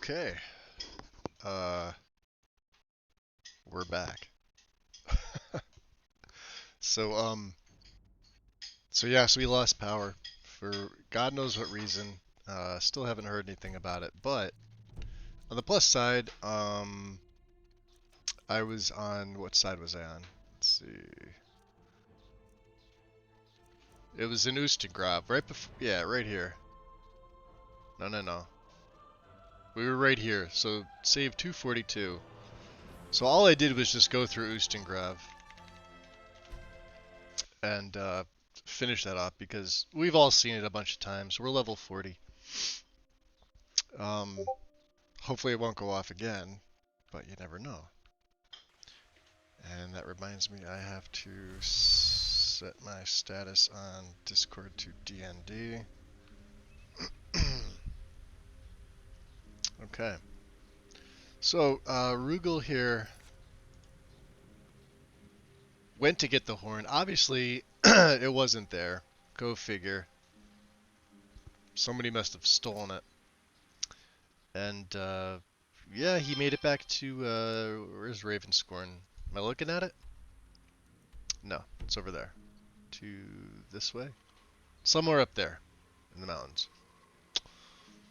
Okay, uh, we're back. So, so we lost power for God knows what reason. Still haven't heard anything about it. But on the plus side, I was on, what side was I on? Let's see. It was in Ustengrav, right before, yeah, right here. No, no, no. We were right here, so save 242. So all I did was just go through Ustengrav and finish that off because we've all seen it a bunch of times. We're level 40. Um, Hopefully it won't go off again, but you never know. And that reminds me, I have to set my status on Discord to DND. Okay. So, Rugal here went to get the horn. Obviously, it wasn't there. Go figure. Somebody must have stolen it. And, yeah, he made it back to, where's Ravenscorn? Am I looking at it? No, it's over there. To this way? Somewhere up there in the mountains.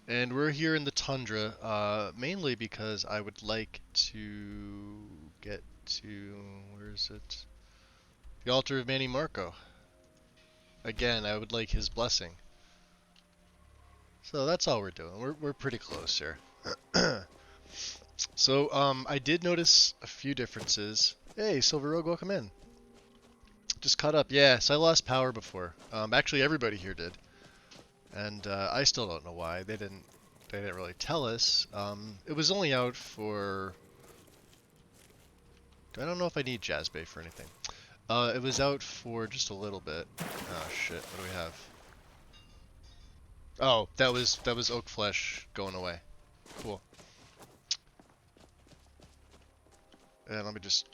And we're here in the tundra, mainly because I would like to get to, where is it? The altar of Manny Marco. Again, I would like his blessing. So that's all we're doing. We're pretty close here. So, I did notice a few differences. Hey, Silver Rogue, welcome in. Just caught up. Yeah, so I lost power before. Actually, everybody here did. And I still don't know why. They didn't really tell us. It was only out for... I don't know if I need Jazz Bay for anything. It was out for just a little bit. Oh shit, what do we have? Oh, that was Oak Flesh going away. Cool. And let me just...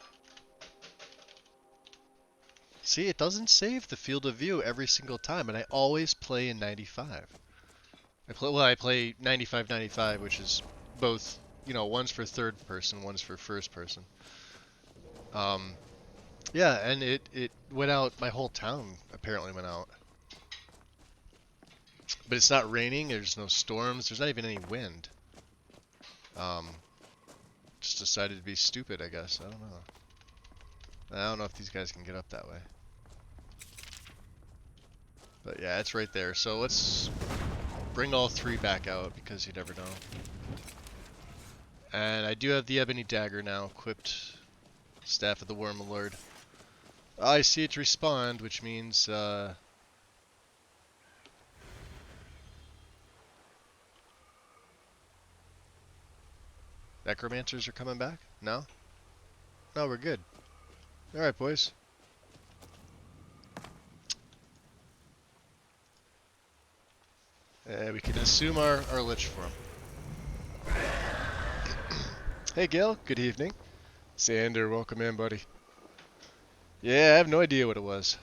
See, it doesn't save the field of view every single time, and I always play in 95. I play 95-95, which is both, you know, one's for third person, one's for first person. Yeah, and it went out, my whole town apparently went out. But it's not raining, there's no storms, there's not even any wind. Just decided to be stupid, I guess, I don't know. I don't know if these guys can get up that way. But yeah, it's right there, so let's bring all three back out, because you never know. And I do have the Ebony Dagger now equipped. Staff of the Worm Lord. I see it respawned, which means, Necromancers are coming back? No? No, we're good. Alright, boys. We can assume our Lich form. Hey, Gil. Good evening. Sander, welcome in, buddy. Yeah, I have no idea what it was.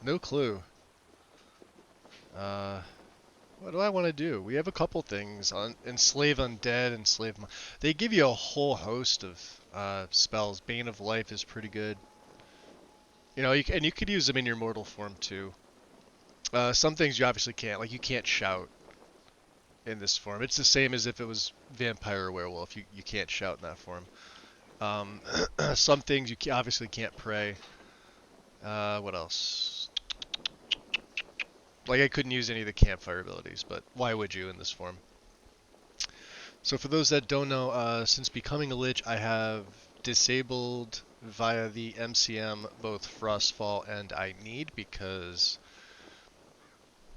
No clue. What do I want to do? We have a couple things. Enslave Undead, Enslave... They give you a whole host of spells. Bane of Life is pretty good. You know, and you could use them in your mortal form, too. Some things you obviously can't. Like, you can't shout in this form. It's the same as if it was Vampire or Werewolf. You can't shout in that form. Some things you obviously can't pray. What else? Like, I couldn't use any of the campfire abilities, but why would you in this form? So for those that don't know, since becoming a Lich, I have disabled via the MCM both Frostfall and I Need because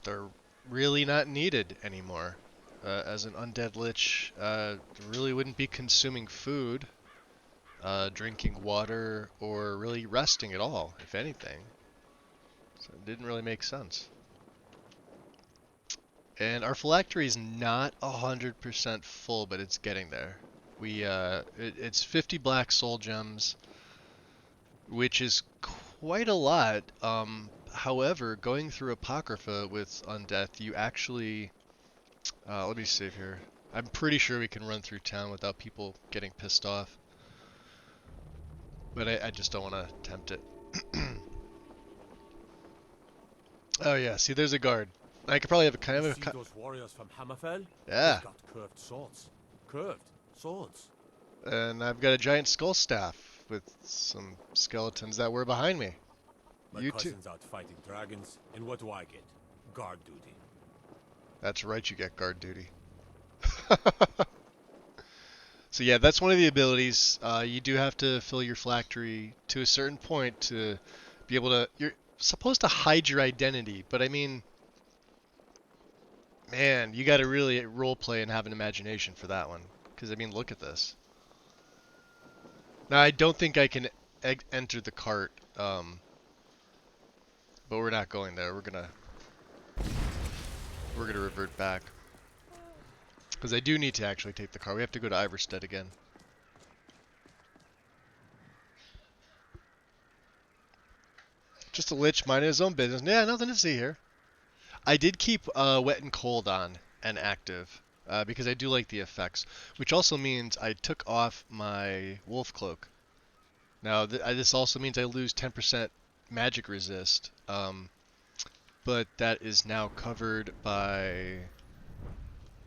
they're really not needed anymore. As an Undead Lich, really wouldn't be consuming food, drinking water, or really resting at all, if anything. So it didn't really make sense. And our phylactery is not 100% full, but it's getting there. It's 50 black soul gems, which is quite a lot. However, going through Apocrypha with Undeath, you actually... let me save here. I'm pretty sure we can run through town without people getting pissed off. But I just don't want to tempt it. Oh yeah, see there's a guard. I could probably have a kind of You a... see those warriors from Hammerfell? Yeah. They've got curved swords. Curved swords. And I've got a giant skull staff with some skeletons that were behind me. My You too. cousin's out fighting dragons, and what do I get? Guard duty. That's right, you get guard duty. So yeah, that's one of the abilities. You do have to fill your phylactery to a certain point to be able to... You're supposed to hide your identity, but I mean... Man, you gotta really roleplay and have an imagination for that one. Because, I mean, look at this. Now, I don't think I can enter the cart, but we're not going there. We're gonna revert back. Because I do need to actually take the car. We have to go to Iverstead again. Just a lich minding his own business. Yeah, nothing to see here. I did keep Wet and Cold on and active. Because I do like the effects. Which also means I took off my Wolf Cloak. Now, this also means I lose 10% magic resist. But that is now covered by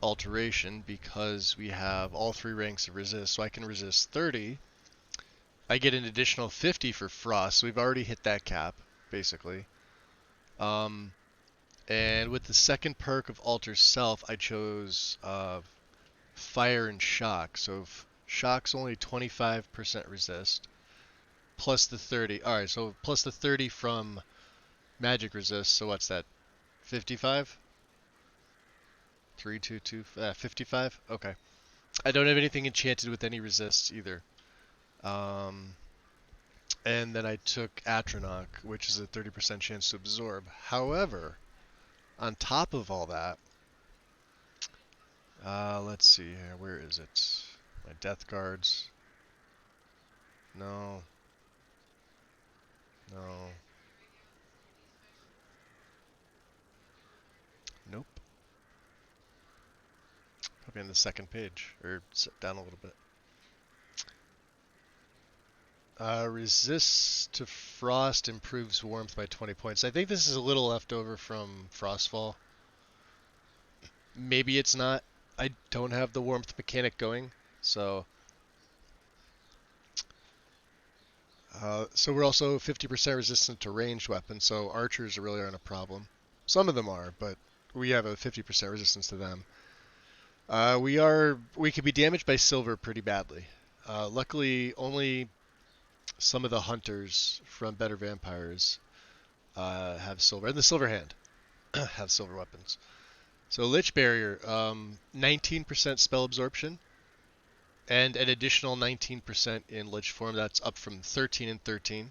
alteration because we have all 3 ranks of resist. So I can resist 30. I get an additional 50 for frost. So we've already hit that cap, basically. And with the second perk of Alter Self, I chose Fire and Shock. So Shock's only 25% resist. Plus the 30. Alright, so plus the 30 from magic resist. So what's that? 55? 55? Okay. I don't have anything enchanted with any resists either. And then I took Atronach, which is a 30% chance to absorb. However, on top of all that, let's see here. Where is it? My death guards. No. No. Nope. Probably on the second page, or down a little bit. Resist to frost improves warmth by 20 points. I think this is a little left over from Frostfall. Maybe it's not. I don't have the warmth mechanic going, so... so we're also 50% resistant to ranged weapons, so archers really aren't a problem. Some of them are, but we have a 50% resistance to them. We can be damaged by silver pretty badly. Luckily, only some of the hunters from Better Vampires have silver, and the Silver Hand have silver weapons. So Lich Barrier, 19% spell absorption, and an additional 19% in Lich form. That's up from 13 and 13.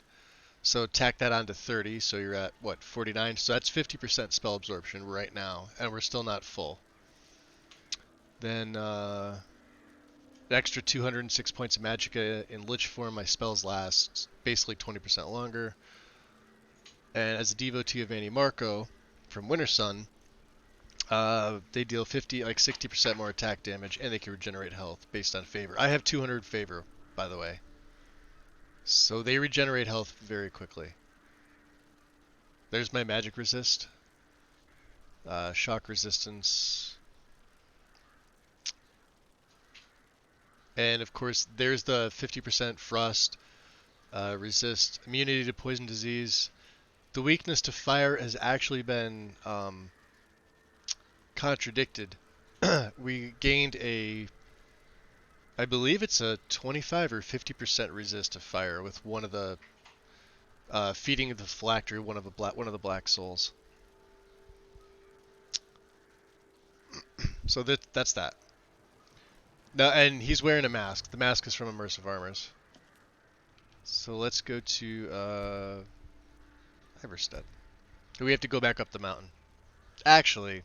So tack that on to 30, so you're at, what, 49? So that's 50% spell absorption right now, and we're still not full. Then, the extra 206 points of magicka in Lich form. My spells last basically 20% longer. And as a devotee of Annie Marco from Winter Sun, they deal 60% more attack damage, and they can regenerate health based on favor. I have 200 favor, by the way. So they regenerate health very quickly. There's my magic resist. Shock resistance. And of course, there's the 50% frost resist, immunity to poison disease. The weakness to fire has actually been contradicted. We gained I believe it's a 25 or 50% resist to fire with one of the feeding the phylactery, one of the black souls. So that's that. No, and he's wearing a mask. The mask is from Immersive Armors. So let's go to Iverstead. We have to go back up the mountain. Actually,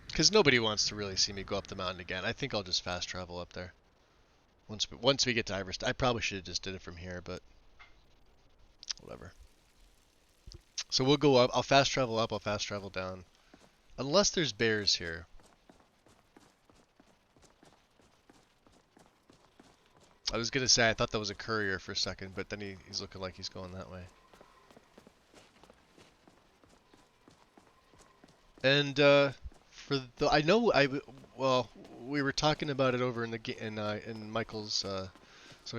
because nobody wants to really see me go up the mountain again, I think I'll just fast travel up there. Once we get to Iverstead. I probably should have just did it from here, but whatever. So we'll go up. I'll fast travel up. I'll fast travel down. Unless there's bears here. I was gonna say I thought that was a courier for a second, but then he's looking like he's going that way. And for the I know well we were talking about it over in the in Michael's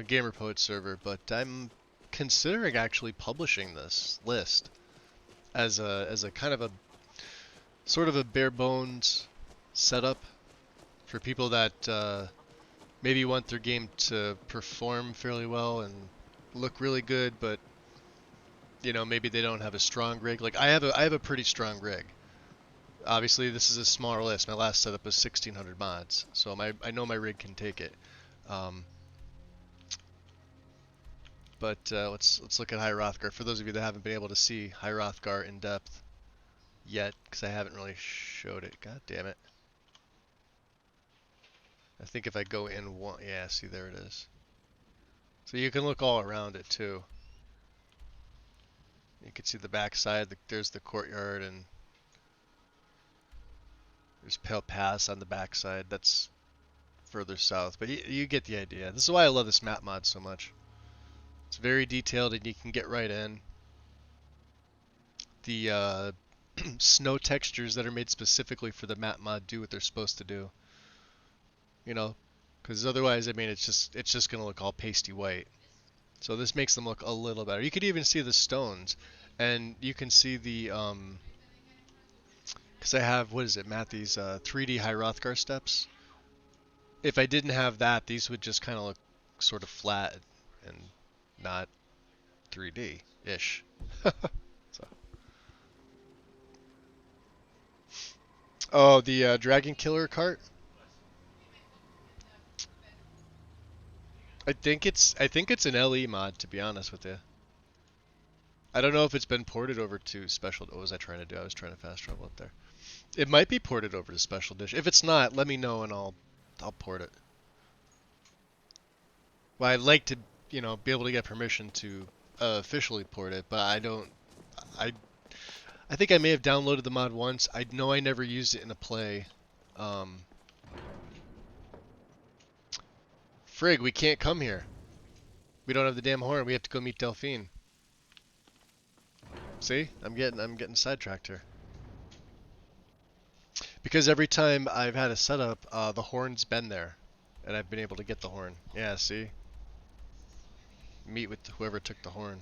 Gamer Poet server, but I'm considering actually publishing this list as a kind of a sort of a bare bones setup for people that maybe want their game to perform fairly well and look really good, but you know maybe they don't have a strong rig. Like I have a pretty strong rig. Obviously, this is a smaller list. My last setup was 1,600 mods, so I know my rig can take it. Um, but let's look at High Hrothgar. For those of you that haven't been able to see High Hrothgar in depth yet, because I haven't really showed it. God damn it! I think if I go in one, yeah, see there it is. So you can look all around it too. You can see the backside. There's the courtyard, and there's Pale Pass on the backside. That's further south, but you get the idea. This is why I love this map mod so much. It's very detailed, and you can get right in. The snow textures that are made specifically for the map mod do what they're supposed to do. You know, because otherwise, I mean, it's just gonna look all pasty white. So this makes them look a little better. You could even see the stones, and you can see the because I have, what is it, Matt? These 3D High Hrothgar steps. If I didn't have that, these would just kind of look sort of flat and not 3D-ish. So. Oh, the Dragon Killer cart. I think it's an LE mod, to be honest with you. I don't know if it's been ported over to special. What was I trying to do? I was trying to fast travel up there. It might be ported over to special edition. If it's not, let me know and I'll port it. Well, I'd like to, be able to get permission to officially port it, but I don't. I I think I may have downloaded the mod once. I know I never used it in a play. Um, Frig, we can't come here. We don't have the damn horn. We have to go meet Delphine. See? I'm getting sidetracked here. Because every time I've had a setup, the horn's been there. And I've been able to get the horn. Yeah, see? Meet with whoever took the horn.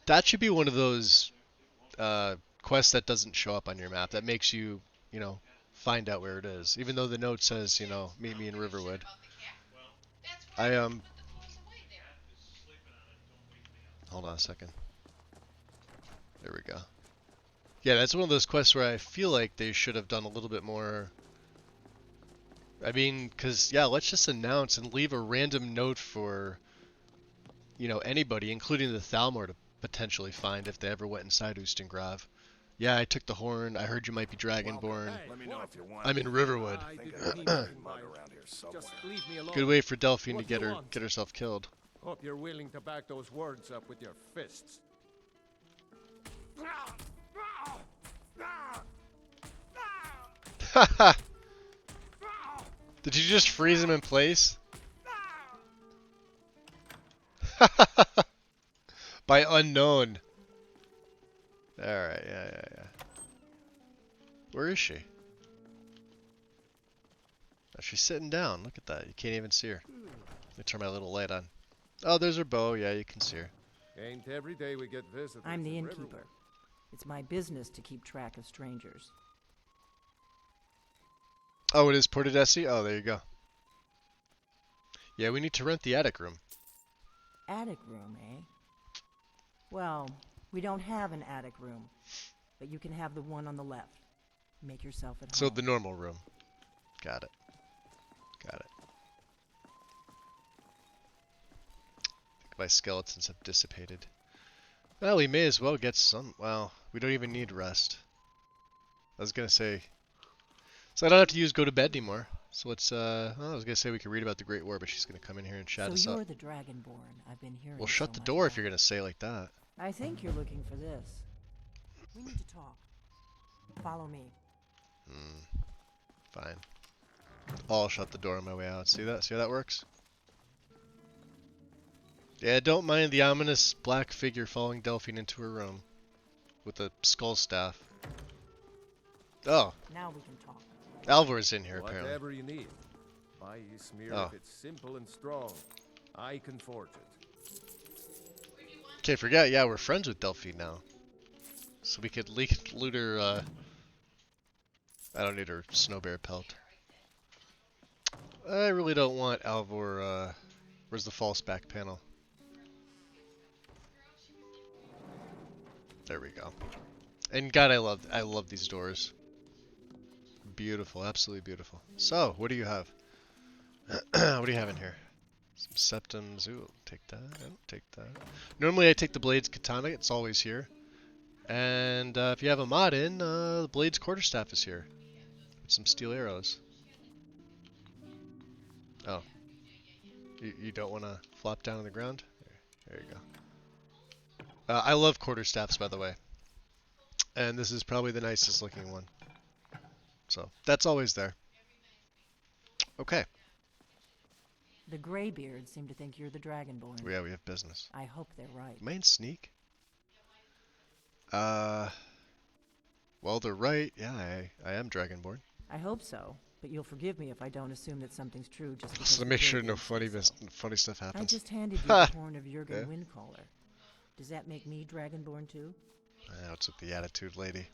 That should be one of those quests that doesn't show up on your map. That makes you, find out where it is. Even though the note says, meet me in Riverwood. Hold on a second. There we go. Yeah, that's one of those quests where I feel like they should have done a little bit more. I mean, because, yeah, let's just announce and leave a random note for, anybody, including the Thalmor, to potentially find if they ever went inside Ustengrav. Yeah, I took the horn. I heard you might be Dragonborn. Let me know if you want. I'm in Riverwood. I think I need a mug around here somewhere. Just leave me alone. Good way for Delphine to What do get you want? herself killed. Hope you're willing to back those words up with your fists. Did you just freeze him in place? By unknown. Alright, yeah. Where is she? Oh, she's sitting down. Look at that. You can't even see her. Let me turn my little light on. Oh, there's her bow. Yeah, you can see her. Ain't every day we get visitors. I'm the in innkeeper. Riverwood. It's my business to keep track of strangers. Oh, it is ported SE? Oh, there you go. Yeah, we need to rent the attic room. Attic room, eh? Well, we don't have an attic room, but you can have the one on the left. Make yourself at So home. the normal room. Got it. I think my skeletons have dissipated. Well, we may as well get some. Well, we don't even need rest. I was gonna say. So I don't have to use go to bed anymore. So let's, well, I was gonna say we could read about the Great War, but she's gonna come in here and chat us So up. you're the Dragonborn I've been hearing. Well, shut so the much door if about. you're gonna say it like that. I think you're looking for this. We need to talk. Follow me. Fine. I'll shut the door on my way out. See that? See how that works? Yeah, don't mind the ominous black figure following Delphine into her room with a skull staff. Oh, Now we can talk. Alvor's in here apparently. Whatever you need. My smear, Oh. if it's simple and strong, I can forge it. Okay, forget. Yeah, we're friends with Delphine now, so we could loot her. I don't need her snow bear pelt. I really don't want Alvor. Where's the false back panel? There we go. And God, I love these doors. Beautiful, absolutely beautiful. So, what do you have? What do you have in here? Some septums. Ooh, take that. Oh, take that. Normally I take the Blades Katana. It's always here. And if you have a mod in, the Blades Quarterstaff is here. With some steel arrows. Oh. You don't want to flop down on the ground? There you go. I love quarterstaffs, by the way. And this is probably the nicest looking one. So, that's always there. Okay. The Greybeards seem to think you're the Dragonborn. Yeah, we have business. I hope they're right. Am I in sneak? Well, they're right. Yeah, I am Dragonborn. I hope so, but you'll forgive me if I don't assume that something's true just because So to the make sure no Greybeards say so. funny stuff happens. I just handed you the horn of Jurgen Yeah. Windcaller. Does that make me Dragonborn too? What's with the attitude, lady?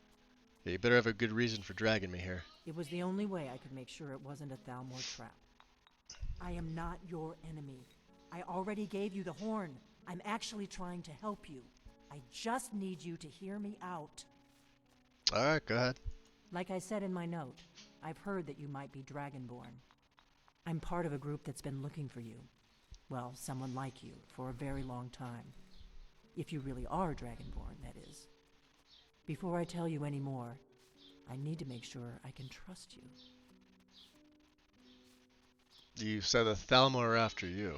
Yeah, you better have a good reason for dragging me here. It was the only way I could make sure it wasn't a Thalmor trap. I am not your enemy. I already gave you the horn. I'm actually trying to help you. I just need you to hear me out. Alright, go ahead. Like I said in my note, I've heard that you might be Dragonborn. I'm part of a group that's been looking for you. Well, someone like you, for a very long time. If you really are Dragonborn, that is. Before I tell you any more, I need to make sure I can trust you. You said the Thalmor are after you.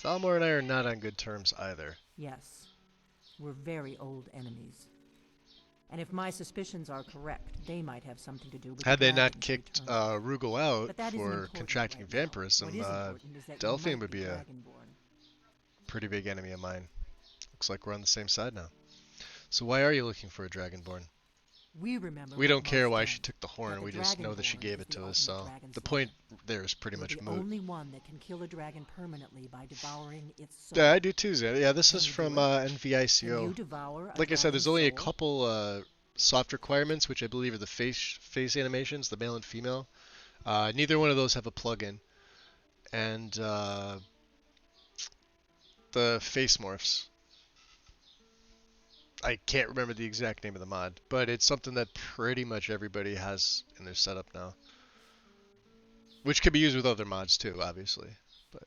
Thalmor and I are not on good terms either. Yes, we're very old enemies. And if my suspicions are correct, they might have something to do with Had the they not dragons kicked returning. Rugel But out that isn't for important contracting right now. vampirism, What is important is that you Delphine might would be a Dragonborn. pretty big enemy of mine. Looks like we're on the same side now. So why are you looking for a Dragonborn? We remember. We what don't care most why don't, she took the horn, that we the just know that she Dragonborn gave is it to the us, so ultimate dragon the slayer. point there is pretty You're much the moot. only one that can kill a dragon permanently by devouring its soul. Yeah, I do too, Zed. Yeah, this Can is you do from it? Can you NVICO. devour a Like I said, there's dragon's only a soul? couple soft requirements, which I believe are the face animations, the male and female. Neither one of those have a plugin. And the face morphs. I can't remember the exact name of the mod, but it's something that pretty much everybody has in their setup now. Which could be used with other mods too, obviously. But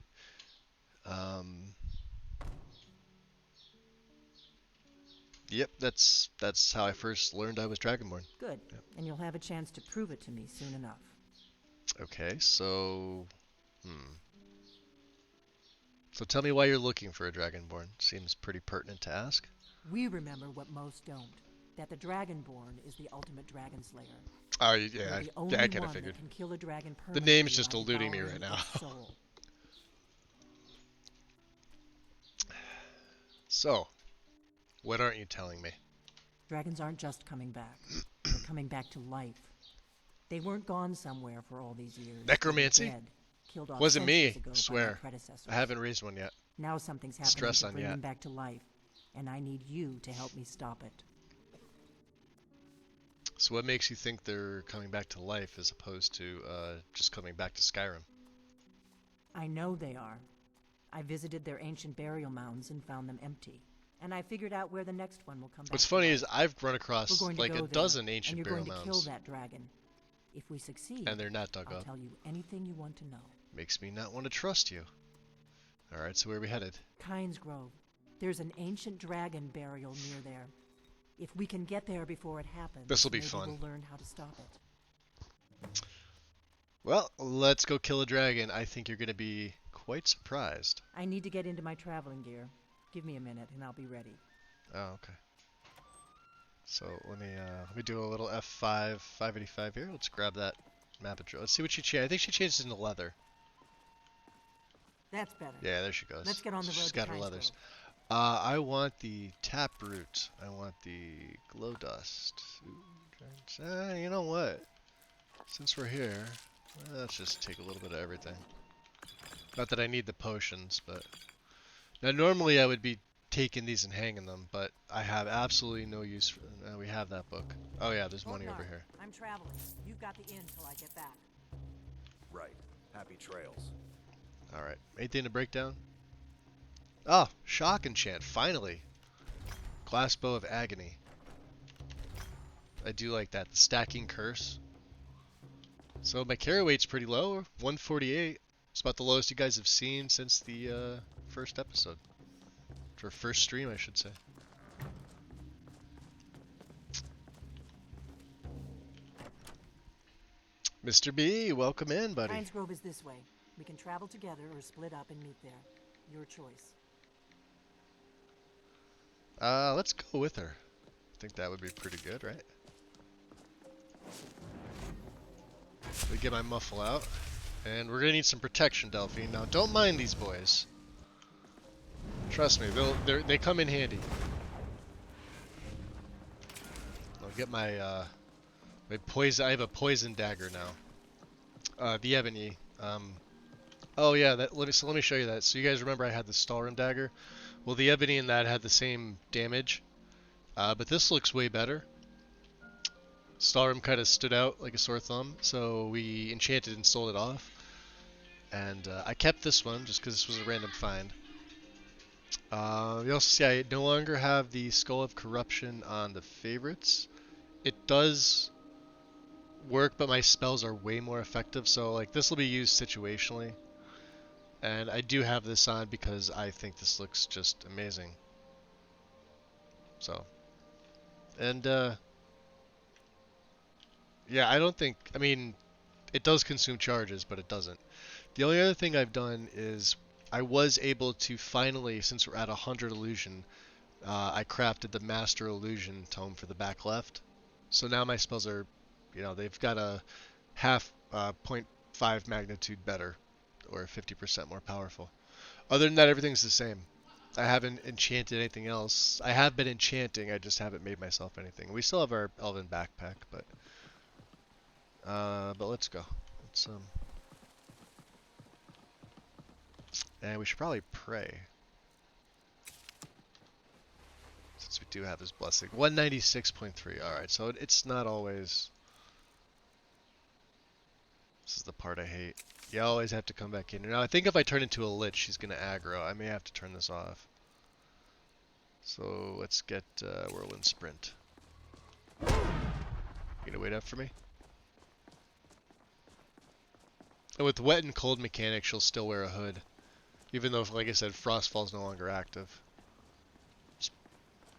yep, that's how I first learned I was Dragonborn. Good. Yep. And you'll have a chance to prove it to me soon enough. Okay, so So tell me why you're looking for a Dragonborn. Seems pretty pertinent to ask. We remember what most don't. That the Dragonborn is the ultimate dragon slayer. Oh, You're yeah, the only I kind one of figured. that can kill a dragon The permanently name's just by eluding me devouring right now. its soul. So, what aren't you telling me? Dragons aren't just coming back. They're coming back to life. They weren't gone somewhere for all these years. They were Necromancy? dead, killed off Wasn't me, centuries ago by swear. their predecessors. I haven't raised one yet. Now something's happening Stress to on bring yet. them back to life, and I need you to help me stop it. So what makes you think they're coming back to life as opposed to just coming back to Skyrim? I know they are. I visited their ancient burial mounds and found them empty. And I figured out where the next one will come back. What's to funny life. is I've run We're across going to like go a there, dozen and ancient you're burial going to mounds. kill that dragon. If we succeed, And they're not dug I'll up. tell you anything you want to know. Makes me not want to trust you. Alright, so where are we headed? Kynes Grove. There's an ancient dragon burial near there. If we can get there before it happens, This'll be maybe fun. we'll learn how to stop it. Well, let's go kill a dragon. I think you're going to be quite surprised. I need to get into my traveling gear. Give me a minute and I'll be ready. Oh, okay. So let me do a little F5 585 here. Let's grab that map address. Let's see what she changed. I think she changed it into leather. That's better. Yeah, there she goes. Let's get on the road She's to got her Kynesgrove. leathers. I want the taproot. I want the glow dust. You know what? Since we're here, let's just take a little bit of everything. Not that I need the potions, but... Now, normally I would be taking these and hanging them, but I have absolutely no use for them. We have that book. Oh yeah, there's money over here. I'm traveling. You've got the inn till I get back. Right. Happy trails. Alright. Anything to break down? Oh, shock enchant, finally. Glassbow of Agony. I do like that. The stacking curse. So my carry weight's pretty low, 148. It's about the lowest you guys have seen since the first episode. For first stream, I should say. Mr. B, welcome in, buddy. Kynesgrove is this way. We can travel together or split up and meet there. Your choice. Let's go with her. I think that would be pretty good, right? We get my muffle out. And we're gonna need some protection, Delphine. Now, don't mind these boys. Trust me, they come in handy. I'll get my my poison. I have a poison dagger now. The ebony. Oh yeah, let me show you that. So you guys remember I had the Stalrim dagger? Well, the ebony in that had the same damage, but this looks way better. Stalrim kind of stood out like a sore thumb, so we enchanted and sold it off. And I kept this one just because this was a random find. You also see I no longer have the Skull of Corruption on the favorites. It does work, but my spells are way more effective, so like this will be used situationally. And I do have this on because I think this looks just amazing. So, and yeah, I don't think, I mean, it does consume charges, but it doesn't. The only other thing I've done is I was able to finally, since we're at 100 illusion, I crafted the Master Illusion tome for the back left. So now my spells are, you know, they've got a half 0.5 magnitude better, or 50% more powerful. Other than that, everything's the same. I haven't enchanted anything else. I have been enchanting, I just haven't made myself anything. We still have our elven backpack, but let's go. Let's and we should probably pray. Since we do have this blessing. 196.3. Alright, so it's not always... This is the part I hate. You always have to come back in. Now, I think if I turn into a lich, she's going to aggro. I may have to turn this off. So, let's get Whirlwind Sprint. You gonna wait up for me? And with wet and cold mechanics, she'll still wear a hood. Even though, like I said, Frostfall's no longer active. It's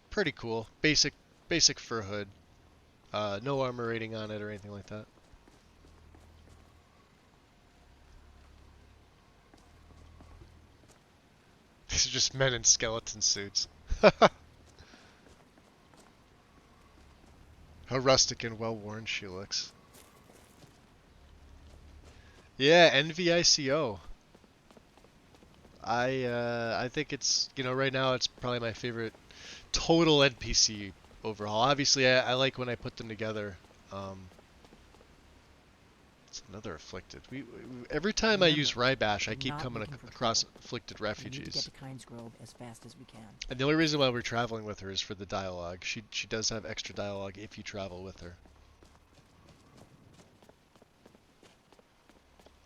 pretty cool. Basic fur hood. No armor rating on it or anything like that. These are just men in skeleton suits. How rustic and well-worn she looks. Yeah, NVICO. I think it's, you know, right now it's probably my favorite total NPC overhaul. Obviously, I like when I put them together. It's another afflicted. Every time I use Rybash, I keep coming across afflicted refugees. We need to get to Kynesgrove as fast as we can. And the only reason why we're traveling with her is for the dialogue. She does have extra dialogue if you travel with her.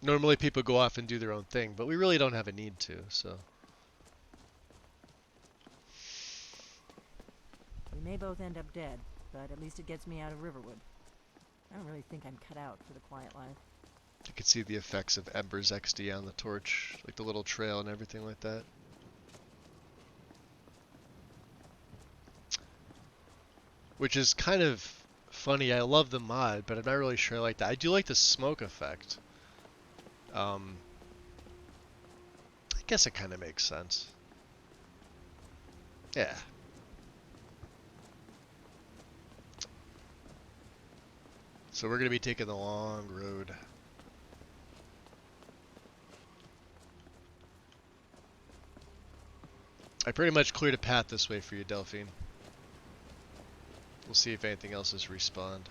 Normally people go off and do their own thing, but we really don't have a need to, so. We may both end up dead, but at least it gets me out of Riverwood. I don't really think I'm cut out for the quiet life. You can see the effects of Ember's XD on the torch, like the little trail and everything like that. Which is kind of funny. I love the mod, but I'm not really sure I like that. I do like the smoke effect. I guess it kind of makes sense. Yeah. So we're going to be taking the long road. I pretty much cleared a path this way for you, Delphine. We'll see if anything else has respawned.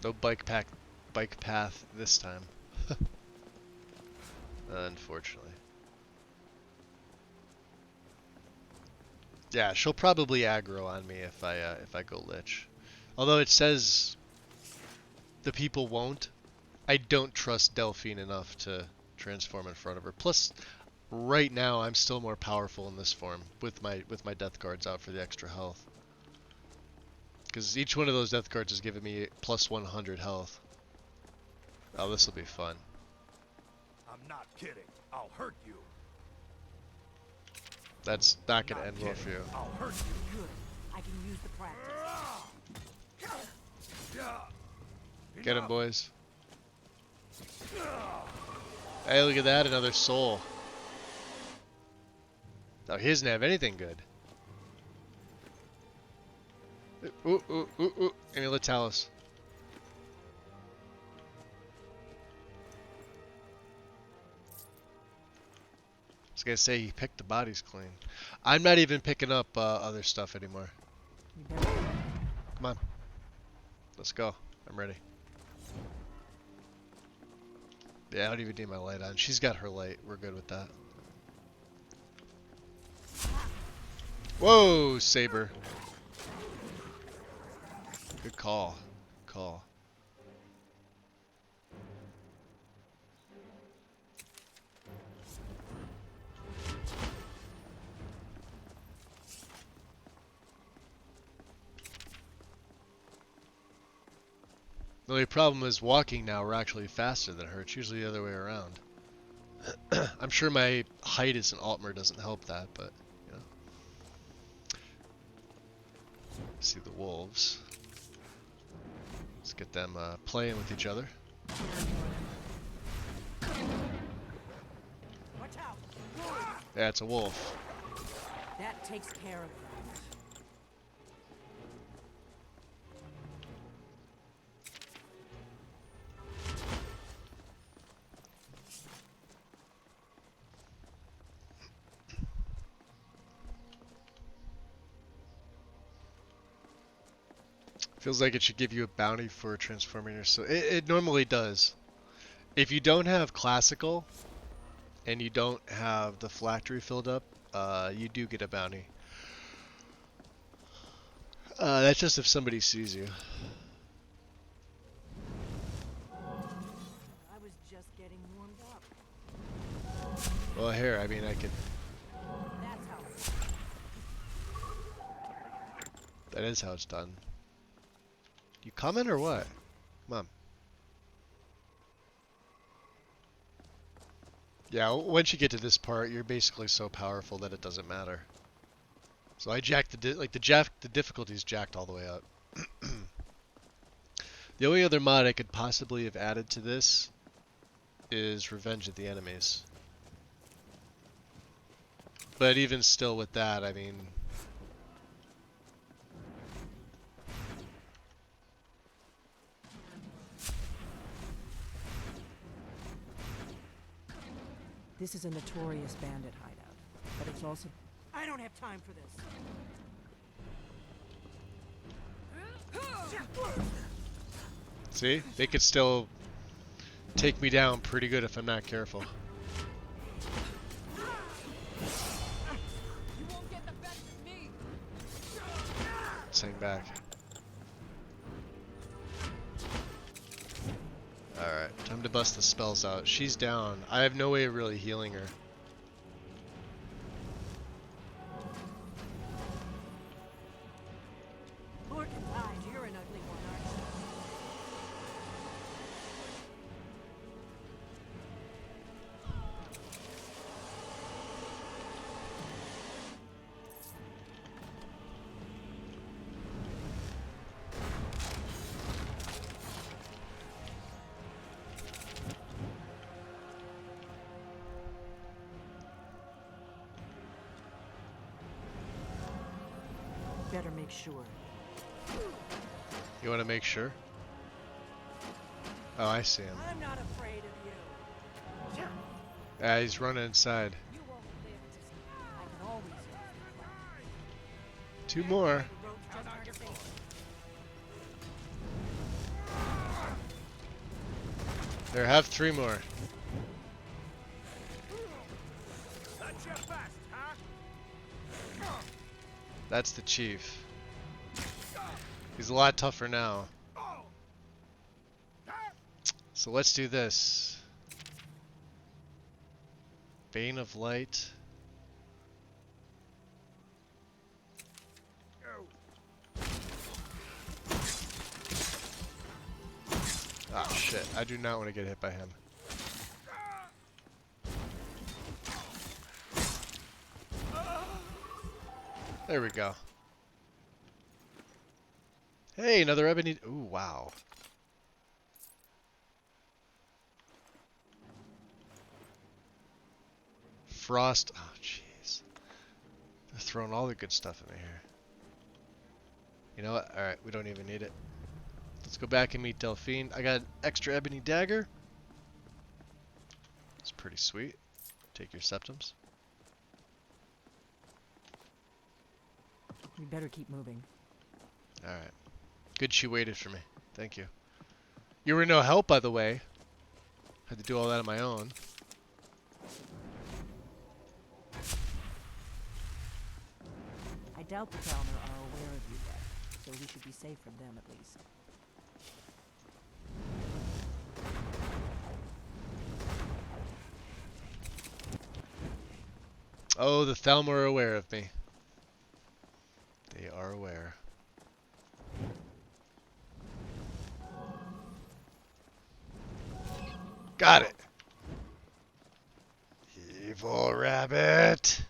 No bike path this time. Unfortunately. Yeah, she'll probably aggro on me if I go lich. Although it says the people won't. I don't trust Delphine enough to transform in front of her. Plus, right now I'm still more powerful in this form with my death guards out for the extra health. Because each one of those death guards is giving me plus 100 health. Oh, this will be fun. I'm not kidding. I'll hurt you. That's not gonna Not end well kidding. for you. I'll hurt you. Good. I can use the practice. Get him, boys. Hey, look at that, another soul. Oh, he doesn't have anything good. Ooh, ooh, ooh, ooh. Amuletalis. I was gonna say he picked the bodies clean. I'm not even picking up other stuff anymore. You better. Come on. Let's go. I'm ready. Yeah, I don't even need my light on. She's got her light. We're good with that. Whoa, Saber. Good call. Call. The only problem is walking now, we're actually faster than her. It's usually the other way around. I'm sure my height as an Altmer doesn't help that, but, you know. See the wolves. Let's get them playing with each other. Watch out. Yeah, it's a wolf. That takes care of that. Feels like it should give you a bounty for transforming yourself. It normally does. If you don't have classical and you don't have the phylactery filled up, you do get a bounty. That's just if somebody sees you. I was just getting warmed up. Well, here, I mean, I could. That's how it's That is how it's done. You coming or what? Come on. Yeah, once you get to this part, you're basically so powerful that it doesn't matter. So I jacked the difficulty's jacked all the way up. The only other mod I could possibly have added to this is Revenge of the Enemies. But even still with that, I mean... This is a notorious bandit hideout, but it's also... I don't have time for this. See? They could still take me down pretty good if I'm not careful. You won't get the best of me. Let's hang back. Alright, time to bust the spells out. She's down. I have no way of really healing her. Lord Tides, you're an ugly one, aren't you? Better make sure. You want to make sure? Oh, I see him. I'm not afraid of you. Yeah, he's running inside. You won't live to see. I can 2 more. There, have 3 more. That's your best, huh? That's the chief. He's a lot tougher now. So let's do this. Bane of Light. Ah, shit. I do not want to get hit by him. There we go. Hey, another ebony. Ooh, wow. Frost. Oh, jeez. They're throwing all the good stuff in here. You know what? Alright, we don't even need it. Let's go back and meet Delphine. I got an extra ebony dagger. It's pretty sweet. Take your septums. We better keep moving. Alright. Good she waited for me. Thank you. You were no help, by the way. Had to do all that on my own. I doubt the Talmer are aware of you yet, so we should be safe from them at least. Oh, the Thalmor are aware of me. They are aware. Got it. Evil rabbit.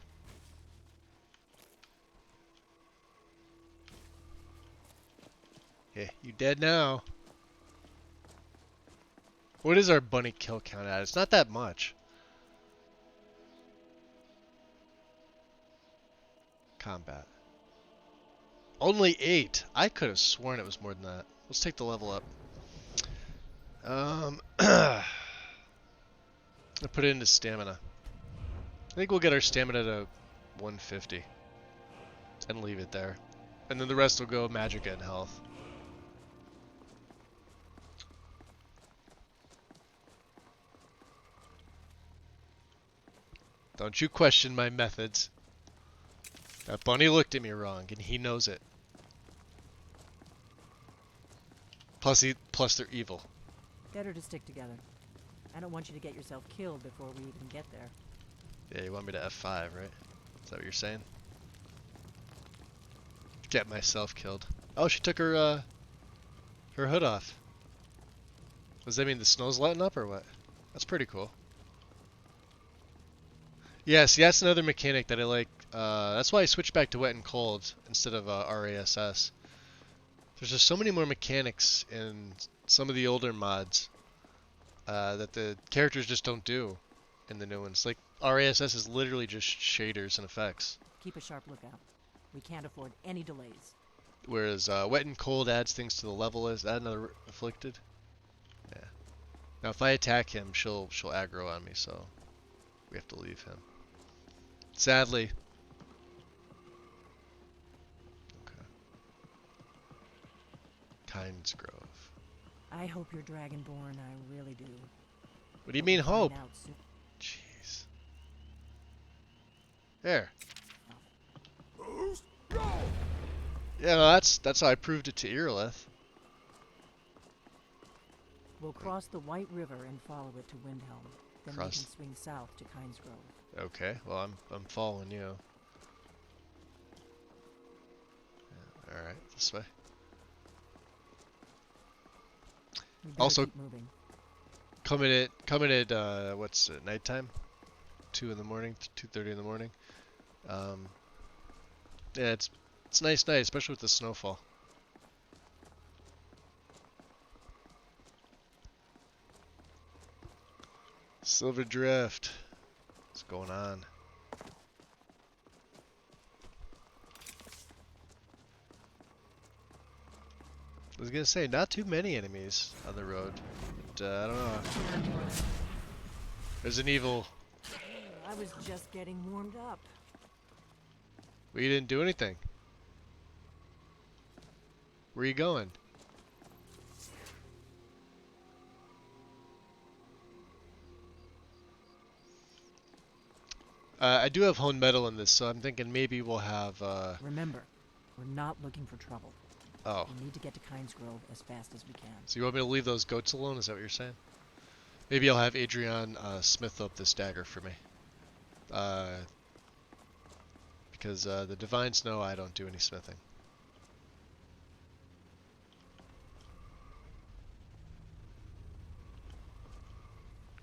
Yeah, you dead now. What is our bunny kill count at? It's not that much. Combat. Only 8. I could have sworn it was more than that. Let's take the level up. I put it into stamina. I think we'll get our stamina to 150 and leave it there. And then the rest will go magic and health. Don't you question my methods. That bunny looked at me wrong, and he knows it. Plus they're evil. Better to stick together. I don't want you to get yourself killed before we even get there. Yeah, you want me to F5, right? Is that what you're saying? Get myself killed. Oh, she took her hood off. Does that mean the snow's letting up or what? That's pretty cool. Yeah, see, that's another mechanic that I like. That's why I switched back to wet and cold instead of RASS. There's just so many more mechanics in some of the older mods that the characters just don't do in the new ones. Like, RASS is literally just shaders and effects. Keep a sharp lookout. We can't afford any delays. Whereas wet and cold adds things to the level. Is that another afflicted? Yeah. Now if I attack him, she'll aggro on me, so we have to leave him. Sadly. Okay. Kynes Grove. I hope you're Dragonborn, I really do. What do you mean hope? Find out soon. Jeez. There. Yeah, no, that's how I proved it to Irilith. We'll cross the White River and follow it to Windhelm. Then we can swing south to Kynes Grove. Okay, well I'm following you. Yeah, all right, this way. We better Also, keep moving. coming at what's it, nighttime? 2 in the morning, 2:30 in the morning. Yeah, it's nice night, especially with the snowfall. Silver Drift. What's going on? I was gonna say, not too many enemies on the road, but I don't know. There's an evil. I was just getting warmed up. We didn't do anything. Where are you going? I do have honed metal in this, so I'm thinking maybe we'll have, Remember, we're not looking for trouble. oh. We need to get to Kynes Grove as fast as we can. So you want me to leave those goats alone? Is that what you're saying? Maybe I'll have Adrian smith up this dagger for me. Because the divines know I don't do any smithing.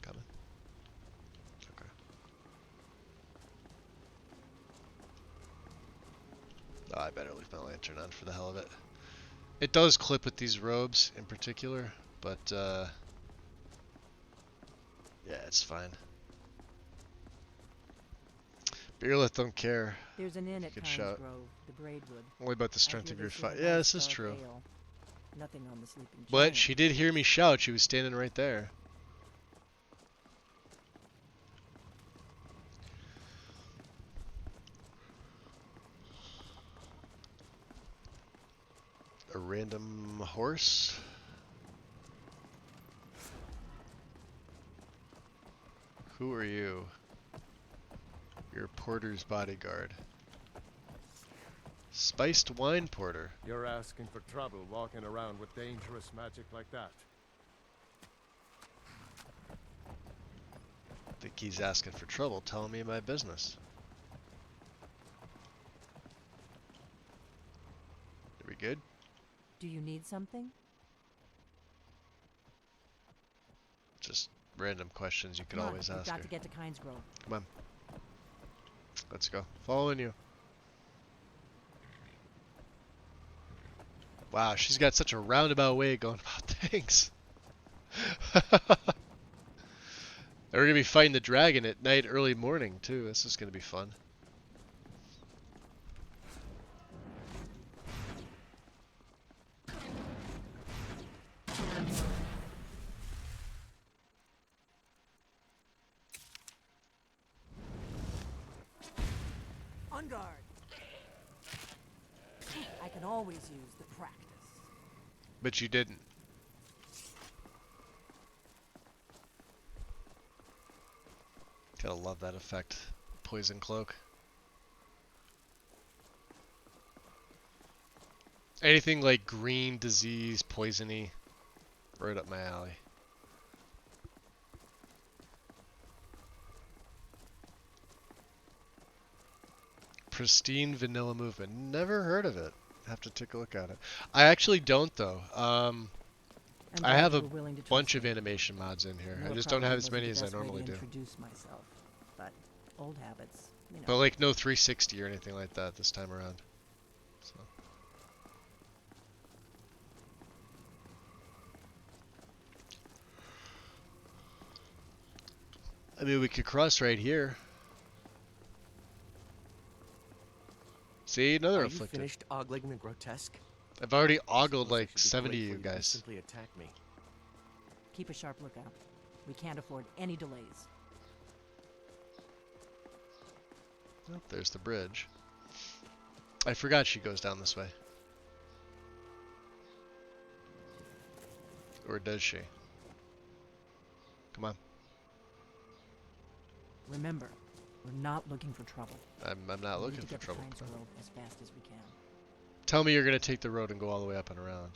Coming. Okay. Oh, I better leave my lantern on for the hell of it. It does clip with these robes in particular, but yeah, it's fine. Beerleth don't care. There's an inn at Good Kynes shout. Grove, the Braidwood. Only about the I strength hear of your they serve fight. Yeah, this is nice true. dark ale. Nothing on the sleeping But giant. she did hear me shout. She was standing right there. A random horse? Who are you? You're Porter's bodyguard. Spiced wine porter. You're asking for trouble walking around with dangerous magic like that. Think he's asking for trouble, telling me my business. Are we good? Do you need something? Just random questions you could Come on, always we've ask got her. to get to Kynes Grove. Come on. Let's go. Following you. Wow, she's got such a roundabout way of going about things. We're gonna be fighting the dragon at night, early morning too. This is gonna be fun. On guard. I can always use the practice. But you didn't. Gotta love that effect. Poison cloak. Anything like green, disease, poisony, right up my alley. Pristine vanilla movement. Never heard of it. Have to take a look at it. I actually don't though. I'm I glad have you a were willing to bunch trust of me. animation mods in here. Knew I it just don't probably have as wasn't many the as I best way to normally do. introduce myself, but old habits, you know. But like no 360 or anything like that this time around. So. I mean, we could cross right here. See, another Are you afflicted. finished ogling the grotesque? I've already I ogled suppose I like should be 70 of grateful you didn't guys. simply attack me. Keep a sharp lookout. We can't afford any delays. Oh, there's the bridge. I forgot she goes down this way. Or does she? Come on. Remember, we're not looking for trouble. I'm not We need looking to for get trouble. to Kynes Grove as fast as we can. Tell me you're gonna take the road and go all the way up and around.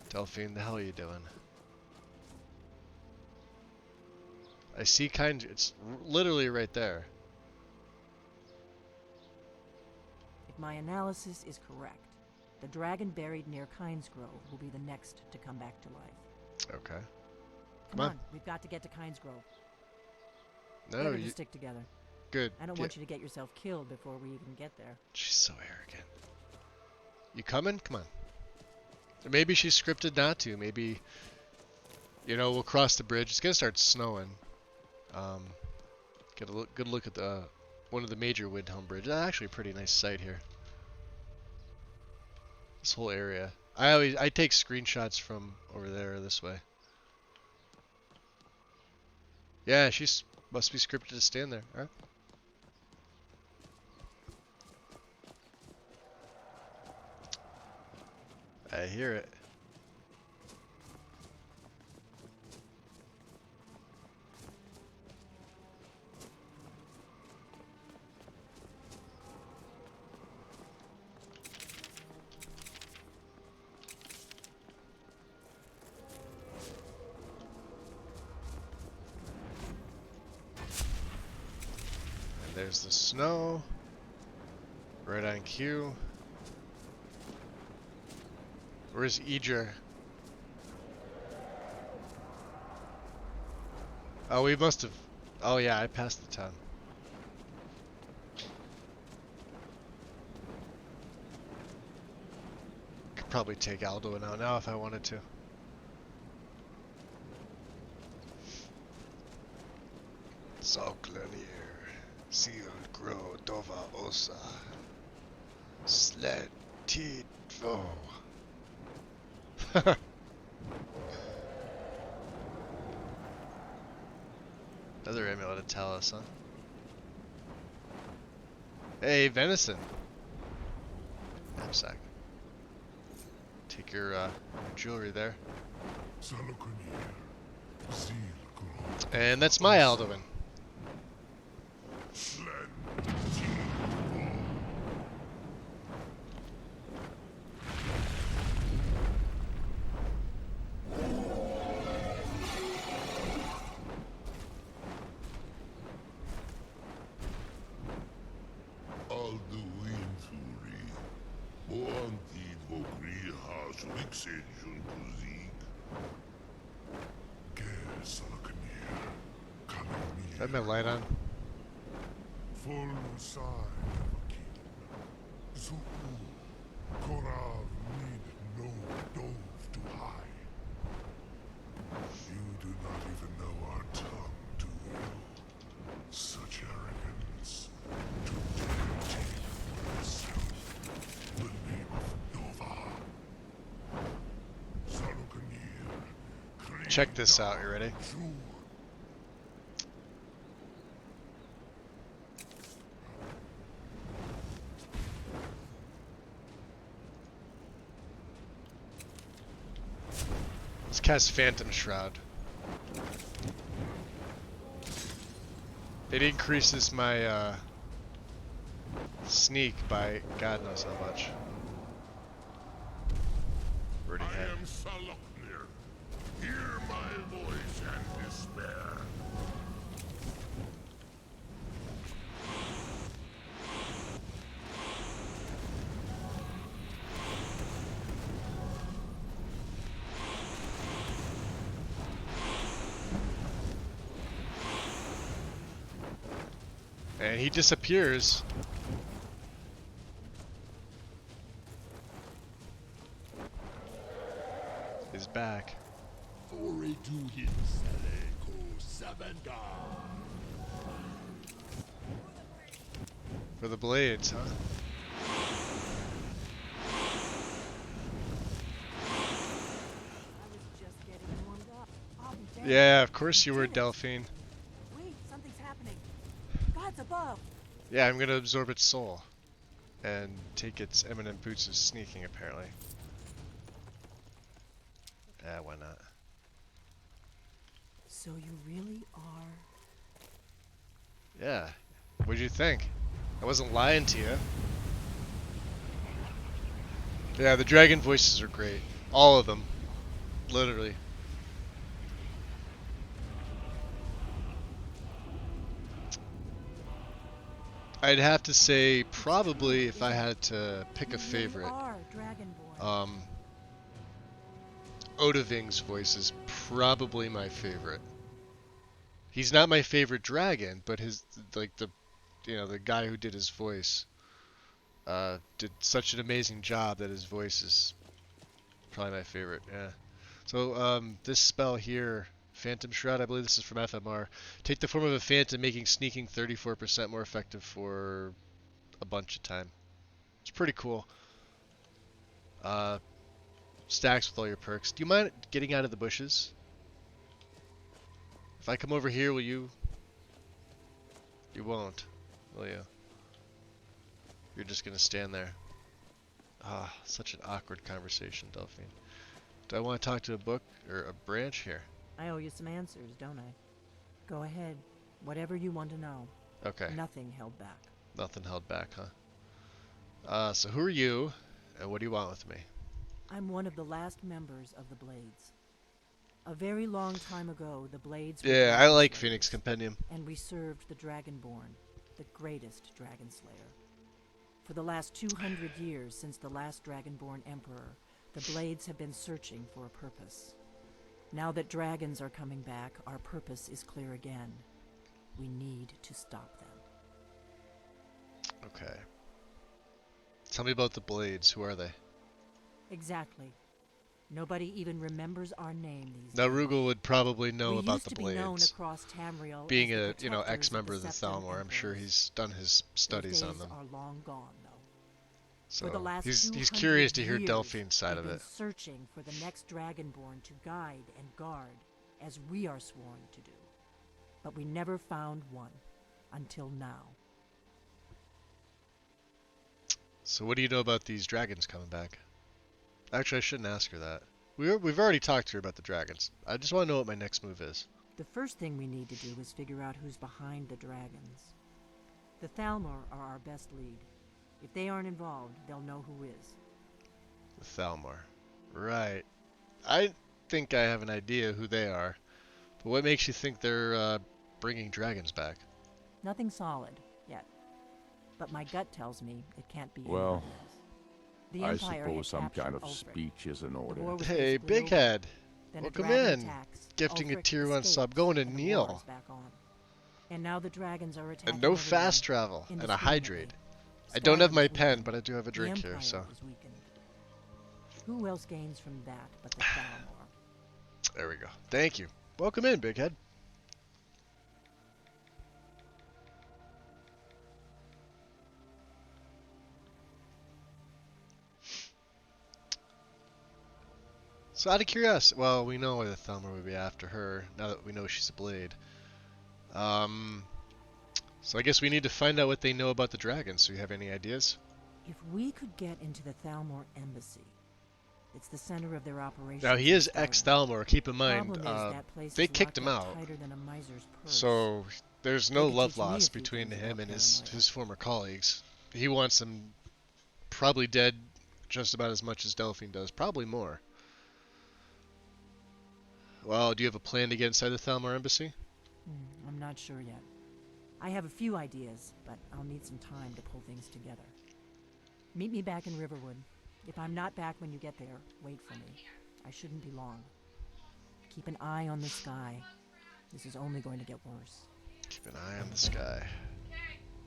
Delphine, the hell are you doing? I see it's literally right there. If my analysis is correct, the dragon buried near Kynes Grove will be the next to come back to life. Okay. Come on. on, we've got to get to Kynes Grove. No, Better you to stick together. good. I don't want you to get yourself killed before we even get there. She's so arrogant. You coming? Come on. Or maybe she's scripted not to. Maybe, you know, we'll cross the bridge. It's gonna start snowing. Get a good look at the one of the major Windhelm bridges. Actually, a pretty nice sight here. This whole area. I take screenshots from over there this way. Yeah, she's must be scripted to stand there. All right. I hear it. And there's the snow. Right on cue. Where's Idra? Oh, we must have. Oh yeah, I passed the town. Could probably take Alduin out now if I wanted to. Sauklanir, Seal Grow Dova Osa, Sled Tid Vo. Another amulet to tell us, huh? Hey, venison. Knapsack. Take your jewelry there. And that's my Alduin. I have my light on. You do not even know our tongue, do you? Such arrogance. To dare take yourself the name of Nova. Salukanir. Check this out, you ready? Let's cast Phantom Shroud. It increases my sneak by God knows how much. Already I had. am Saloknir. Hear my voice and despair. And he disappears. He's back. For the blades, huh? Yeah, of course you were, Delphine. Wait, something's happening. God's above. Yeah, I'm gonna absorb its soul. And take its eminent boots of sneaking, apparently. Yeah, why not? So you really are... Yeah. What'd you think? I wasn't lying to you. Yeah, the dragon voices are great. All of them. Literally. I'd have to say probably if I had to pick a favorite, are Dragonborn. Odahving's voice is probably my favorite. He's not my favorite dragon, but his the guy who did his voice did such an amazing job that his voice is probably my favorite. Yeah. So this spell here, Phantom Shroud, I believe this is from FMR. Take the form of a phantom, making sneaking 34% more effective for a bunch of time. It's pretty cool. Stacks with all your perks. Do you mind getting out of the bushes? If I come over here, will you? You won't, will you? You're just gonna stand there. Ah, such an awkward conversation, Delphine. Do I want to talk to a book or a branch here? I owe you some answers, don't I? Go ahead. Whatever you want to know. Okay, Nothing held back. nothing held back, huh? So who are you, and what do you want with me? I'm one of the last members of the Blades. A very long time ago, the Blades were Yeah, I dragon like slayers, Phoenix Compendium. and we served the Dragonborn, the greatest dragon slayer. For the last 200 years since the last Dragonborn Emperor, the Blades have been searching for a purpose. Now that dragons are coming back, our purpose is clear again. We need to stop them. Okay. Tell me about the Blades. Who are they? Exactly. Nobody even remembers our name these Now, days. Rugal would probably know We about used the to be known Blades. across Tamriel Being as the a, protectors ex-member of the Septon Thalmor, I'm sure Emperors. he's done his studies Those on days them. are long gone, though. So For the last he's 200 curious to hear years, Delphine's side they've of been it. searching for the next Dragonborn to guide and guard, as we are sworn to do. But we never found one, until now. So what do you know about these dragons coming back? Actually, I shouldn't ask her that. We've already talked to her about the dragons. I just want to know what my next move is. The first thing we need to do is figure out who's behind the dragons. The Thalmor are our best lead. If they aren't involved, they'll know who is. The Thalmor. Right. I think I have an idea who they are. But what makes you think they're bringing dragons back? Nothing solid, yet. But my gut tells me it can't be Well, anyone else. The I Empire suppose had some captured kind of Ulfric. speech is in The order. war was Hey, basically Big over. Head. Then Welcome a dragon in. attacks. Gifting a Ulfric tier 1 escaped, sub. Going to and the Neil. war is back on. And now the dragons are attacking And no everyone, fast travel. And a hydrate. indiscriminately. I don't have my Skyrim is pen, weakened. but I do have a drink the here, Empire so. is weakened. Who else gains from that but the Thalmor? There we go. Thank you. Welcome in, Big Head. So out of curiosity, well, we know why the Thalmor would be after her, now that we know she's a blade. So I guess we need to find out what they know about the dragons. Do you have any ideas? If we could get into the Thalmor embassy, it's the center of their operations. Now, he is ex-Thalmor, keep in mind, Problem is that place they is kicked locked him up out. tighter than a miser's purse. So there's They no could love teach me a lost few between things him about and paranoia. his former colleagues. He wants them probably dead just about as much as Delphine does, probably more. Well, do you have a plan to get inside the Thalmor embassy? I'm not sure yet. I have a few ideas, but I'll need some time to pull things together. Meet me back in Riverwood. If I'm not back when you get there, wait for me. I shouldn't be long. Keep an eye on the sky. This is only going to get worse. Keep an eye on the sky.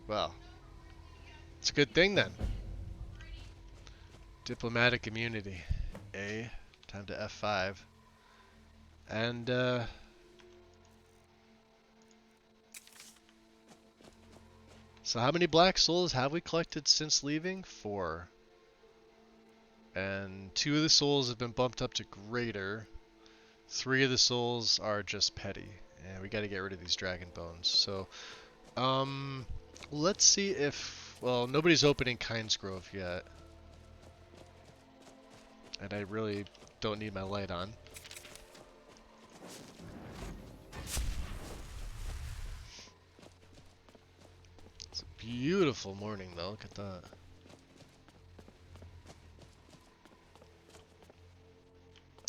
Well, it's a good thing then. Diplomatic immunity. A. Time to F5. And, so how many black souls have we collected since leaving? 4. And 2 of the souls have been bumped up to greater. 3 of the souls are just petty. And we gotta get rid of these dragon bones. So, let's see if, well, nobody's opening Kind's Grove yet. And I really don't need my light on. It's a beautiful morning though, look at that.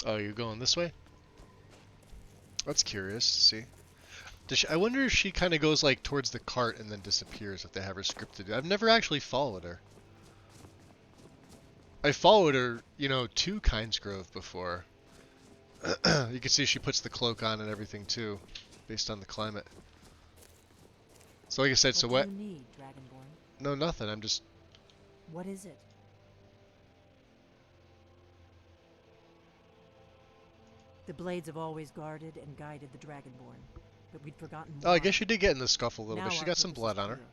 Oh, you're going this way? That's curious to see. I wonder if she kind of goes like towards the cart and then disappears if they have her scripted. I've never actually followed her. I followed her, you know, to Kind's Grove before. You can see she puts the cloak on and everything too, based on the climate. So like I said, so what? do you need, Dragonborn? No, nothing. I'm just. What is it? The Blades have always guarded and guided the Dragonborn, but we'd forgotten Oh, I why. guess she did get in the scuffle a little Now bit. She our got some purpose blood is on her. clear.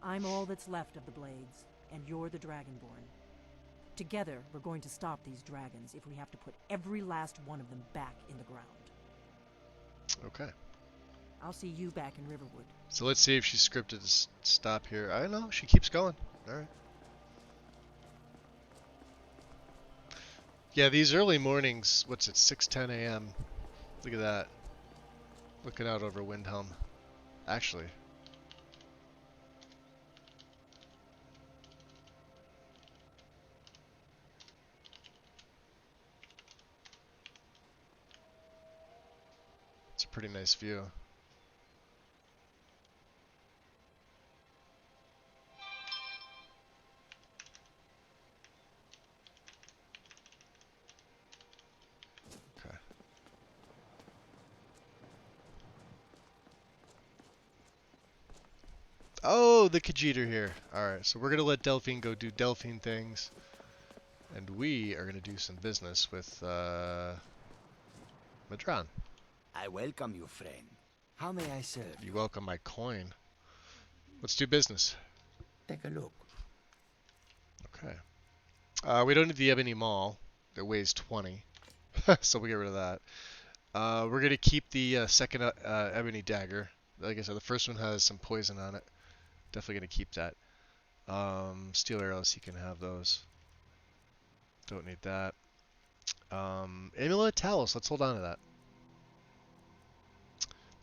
I'm all that's left of the Blades, and you're the Dragonborn. Together, we're going to stop these dragons if we have to put every last one of them back in the ground. Okay. I'll see you back in Riverwood. So let's see if she's scripted to stop here. I don't know. She keeps going. All right. Yeah, these early mornings, what's it, 6:10 a.m. Look at that. Looking out over Windhelm. Actually. It's a pretty nice view. Okay. Oh, the Khajiit are here. Alright, so we're going to let Delphine go do Delphine things. And we are going to do some business with Madron. I welcome you, friend. How may I serve You you? welcome my coin. Let's do business. Take a look. Okay. We don't need the Ebony Maul. That weighs 20. So we get rid of that. We're going to keep the second Ebony Dagger. Like I said, the first one has some poison on it. Definitely going to keep that. Steel arrows, he can have those. Don't need that. Amulet Talos, let's hold on to that.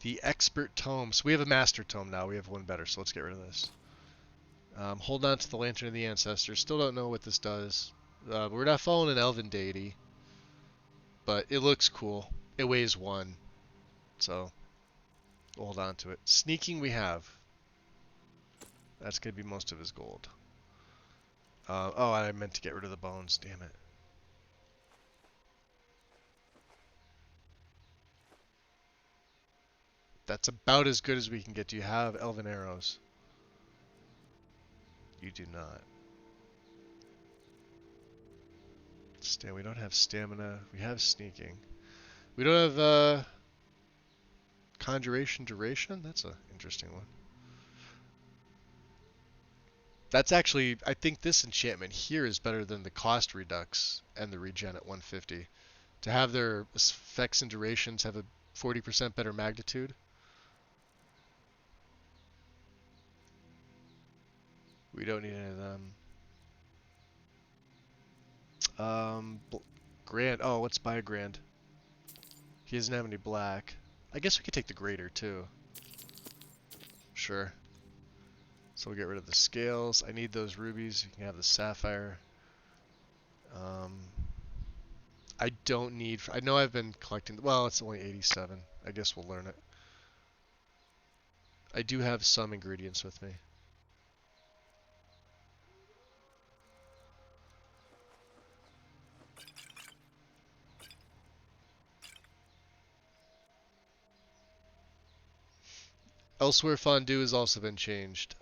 The Expert Tome. So we have a Master Tome now. We have one better, so let's get rid of this. Hold on to the Lantern of the Ancestors. Still don't know what this does. We're not following an Elven deity. But it looks cool. It weighs 1. So we'll hold on to it. Sneaking we have. That's going to be most of his gold. Oh, I meant to get rid of the bones. Damn it. That's about as good as we can get. Do you have Elven Arrows? You do not. We don't have stamina. We have sneaking. We don't have conjuration duration. That's an interesting one. That's actually, I think this enchantment here is better than the cost redux and the regen at 150. To have their effects and durations have a 40% better magnitude. We don't need any of them. Grand. Oh, let's buy a Grand. He doesn't have any black. I guess we could take the Greater too. Sure. So we'll get rid of the scales. I need those rubies. You can have the sapphire. I don't need... I know I've been collecting... Well, it's only 87. I guess we'll learn it. I do have some ingredients with me. Elsewhere Fondue has also been changed.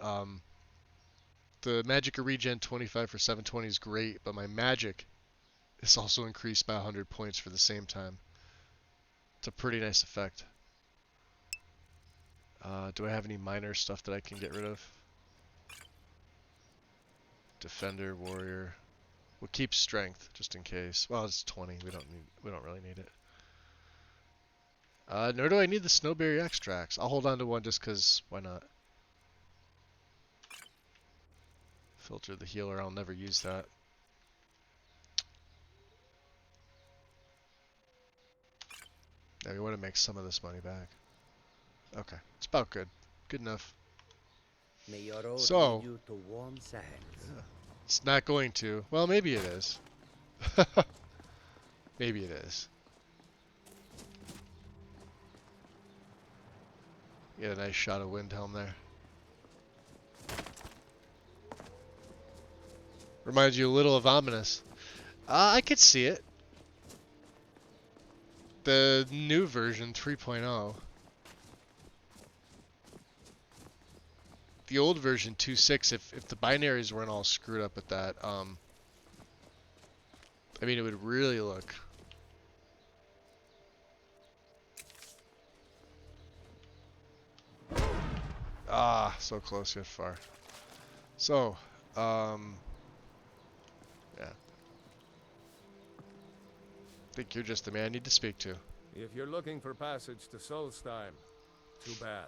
The magic regen 25 for 720 is great, but my magic is also increased by 100 points for the same time. It's a pretty nice effect. Do I have any minor stuff that I can get rid of? Defender, warrior. We'll keep strength just in case. Well, it's 20. We don't really need it. Nor do I need the snowberry extracts. I'll hold on to one just because why not? Filter the healer. I'll never use that. Yeah, we want to make some of this money back. Okay, it's about good. Good enough. May your road So, lead you to warm sands. it's not going to. Well, maybe it is. Maybe it is. Get a nice shot of Windhelm there. Reminds you a little of Ominous. I could see it. The new version, 3.0. The old version, 2.6, if the binaries weren't all screwed up with that, I mean, it would really look... Ah, so close yet far. So, yeah. I think you're just the man I need to speak to. If you're looking for passage to Solstheim, too bad.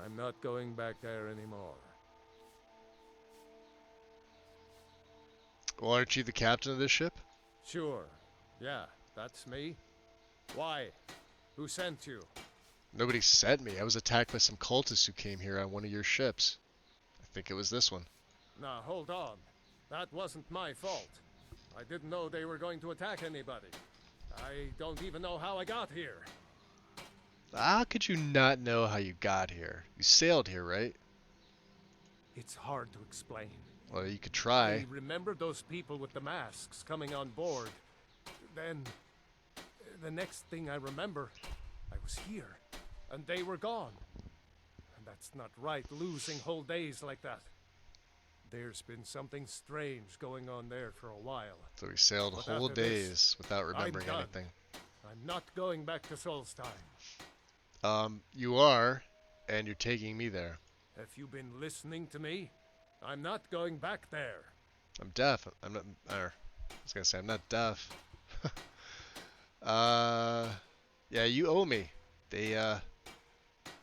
I'm not going back there anymore. Well, aren't you the captain of this ship? Sure, Yeah, that's me. Why? Who sent you? Nobody sent me. I was attacked by some cultists who came here on one of your ships. I think it was this one. Now, hold on. That wasn't my fault. I didn't know they were going to attack anybody. I don't even know how I got here. How could you not know how you got here? You sailed here, right? It's hard to explain. Well, you could I try. remember those people with the masks coming on board. Then, the next thing I remember, I was here, and they were gone. And that's not right, losing whole days like that. There's been something strange going on there for a while. So we sailed But whole after this, days without remembering done. anything. I'm not going back to Solstheim. You are, and you're taking me there. Have you been listening to me? I'm not going back there. I'm deaf. I'm not. I was gonna say I'm not deaf. Yeah, you owe me. They,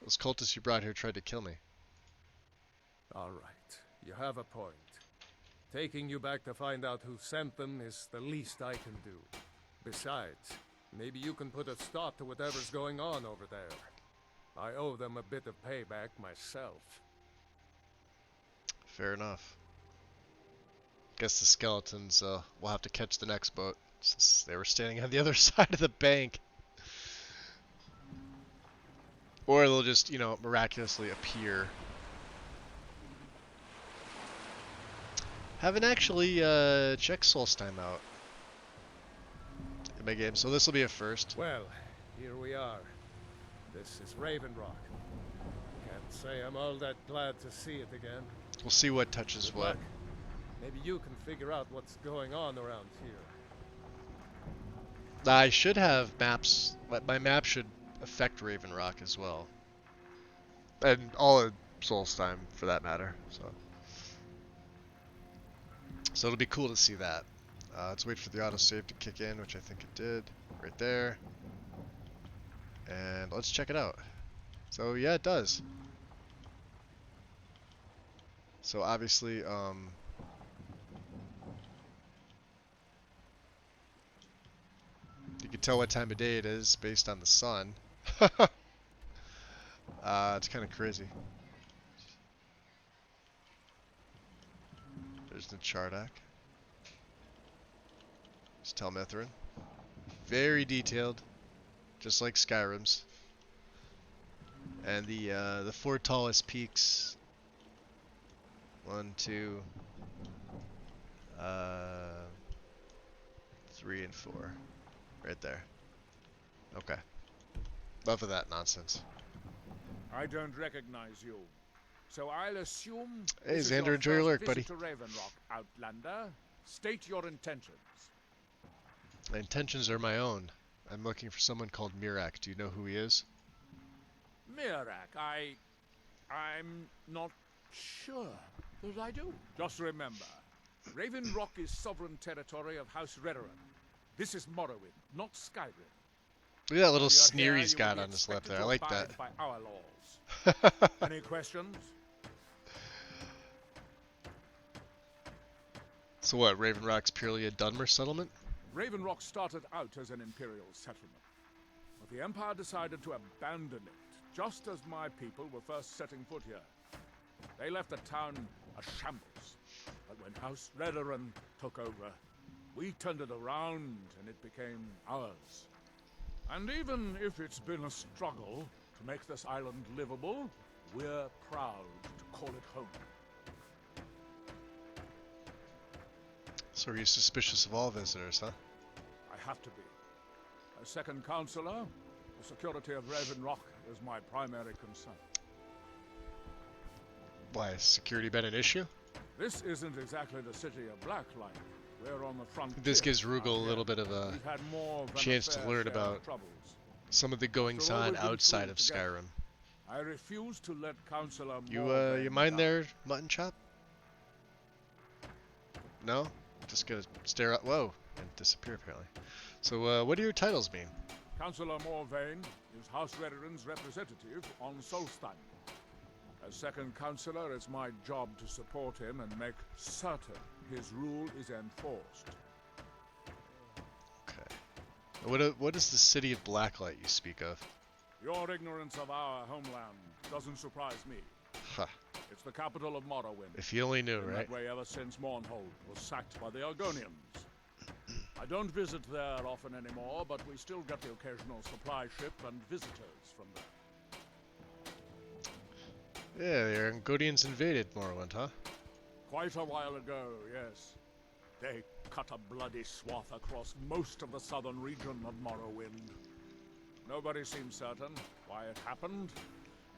those cultists you brought here tried to kill me. All right, you have a point. Taking you back to find out who sent them is the least I can do. Besides, maybe you can put a stop to whatever's going on over there. I owe them a bit of payback myself. Fair enough. Guess the skeletons will have to catch the next boat since they were standing on the other side of the bank. Or they'll just, you know, miraculously appear. Haven't actually checked Solstheim out in my game, so this will be a first. Well, here we are. This is Raven Rock. Can't say I'm all that glad to see it again. We'll see what touches Good what. luck. Maybe you can figure out what's going on around here. I should have maps. My map should affect Raven Rock as well, and all of Solstheim for that matter. So it'll be cool to see that. Let's wait for the autosave to kick in, which I think it did right there, and let's check it out. So yeah, it does. So obviously, you can tell what time of day it is based on the sun. It's kind of crazy. There's the Chardak. It's Telmithrin. Very detailed, just like Skyrim's. And the four tallest peaks. 1, 2, 3, and 4. Right there. Okay. Enough of that nonsense. I don't recognize you. So I'll assume Hey, this is Xander, your enjoy your first lurk, visit buddy. to Raven Rock, Outlander. State your intentions. My intentions are my own. I'm looking for someone called Mirak. Do you know who he is? Mirak, I'm not sure that I do. Just remember, Raven Rock is sovereign territory of House Redoran. This is Morrowind, not Skyrim. Look at that little You're sneer here, he's you will got be on his lip expected there. I to like abide that. by our laws. Any questions? So what, Raven Rock's purely a Dunmer settlement? Raven Rock started out as an imperial settlement, but the Empire decided to abandon it just as my people were first setting foot here. They left the town a shambles, but when House Redoran took over, we turned it around and it became ours. And even if it's been a struggle to make this island livable, we're proud to call it home. So are you suspicious of all visitors, huh? I have to be. As second counselor, the security of Raven Rock is my primary concern. Why, has security been an issue? This isn't exactly the city of Blacklight. We're on the frontier. This gives Rugal out a here. little bit of a We've had more than chance a to fair learn share of about troubles. some of the goings So all on we've been outside through of together. Skyrim. I refuse to let Councillor You Morvain mind down. there, Mutton Chop? No? Just gonna stare at, whoa, and disappear apparently. So, what do your titles mean? Councillor Morvain is House Redoran's representative on Solstheim. As second councillor, it's my job to support him and make certain his rule is enforced. Okay. What is the city of Blacklight you speak of? Your ignorance of our homeland doesn't surprise me. Huh. It's the capital of Morrowind. If you only knew, Been right? that way ever since Mournhold was sacked by the Argonians. I don't visit there often anymore, but we still get the occasional supply ship and visitors from there. Yeah, the Argonians invaded Morrowind, huh? Quite a while ago, yes. They cut a bloody swath across most of the southern region of Morrowind. Nobody seems certain why it happened.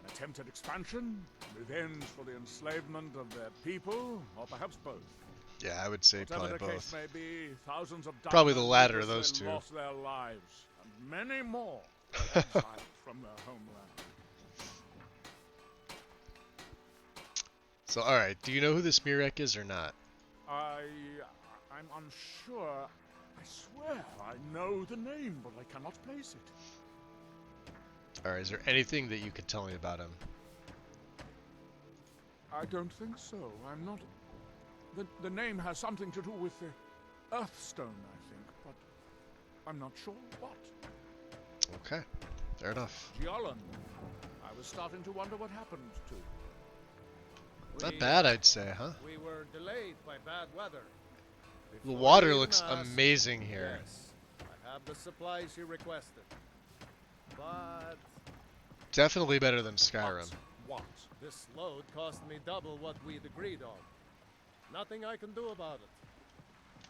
An attempted expansion, revenge for the enslavement of their people, or perhaps both. Yeah, I would say Whatever probably the case both. may be, thousands of Probably the Dunmen latter of needlessly those two. lost their lives, and many more were exiled from their homeland. So, alright, do you know who this Mirek is or not? I'm unsure. I swear I know the name, but I cannot place it. Alright, is there anything that you could tell me about him? I don't think so. I'm not. The name has something to do with the Earthstone, I think, but I'm not sure what. Okay, fair enough. Giolan. I was starting to wonder what happened to. Not bad, I'd say, huh? We were delayed by bad weather. The Before water you looks even asked, amazing here. Yes, I have the supplies you requested. But Definitely better than Skyrim. What? this load cost me double what we'd agreed on. Nothing I can do about it.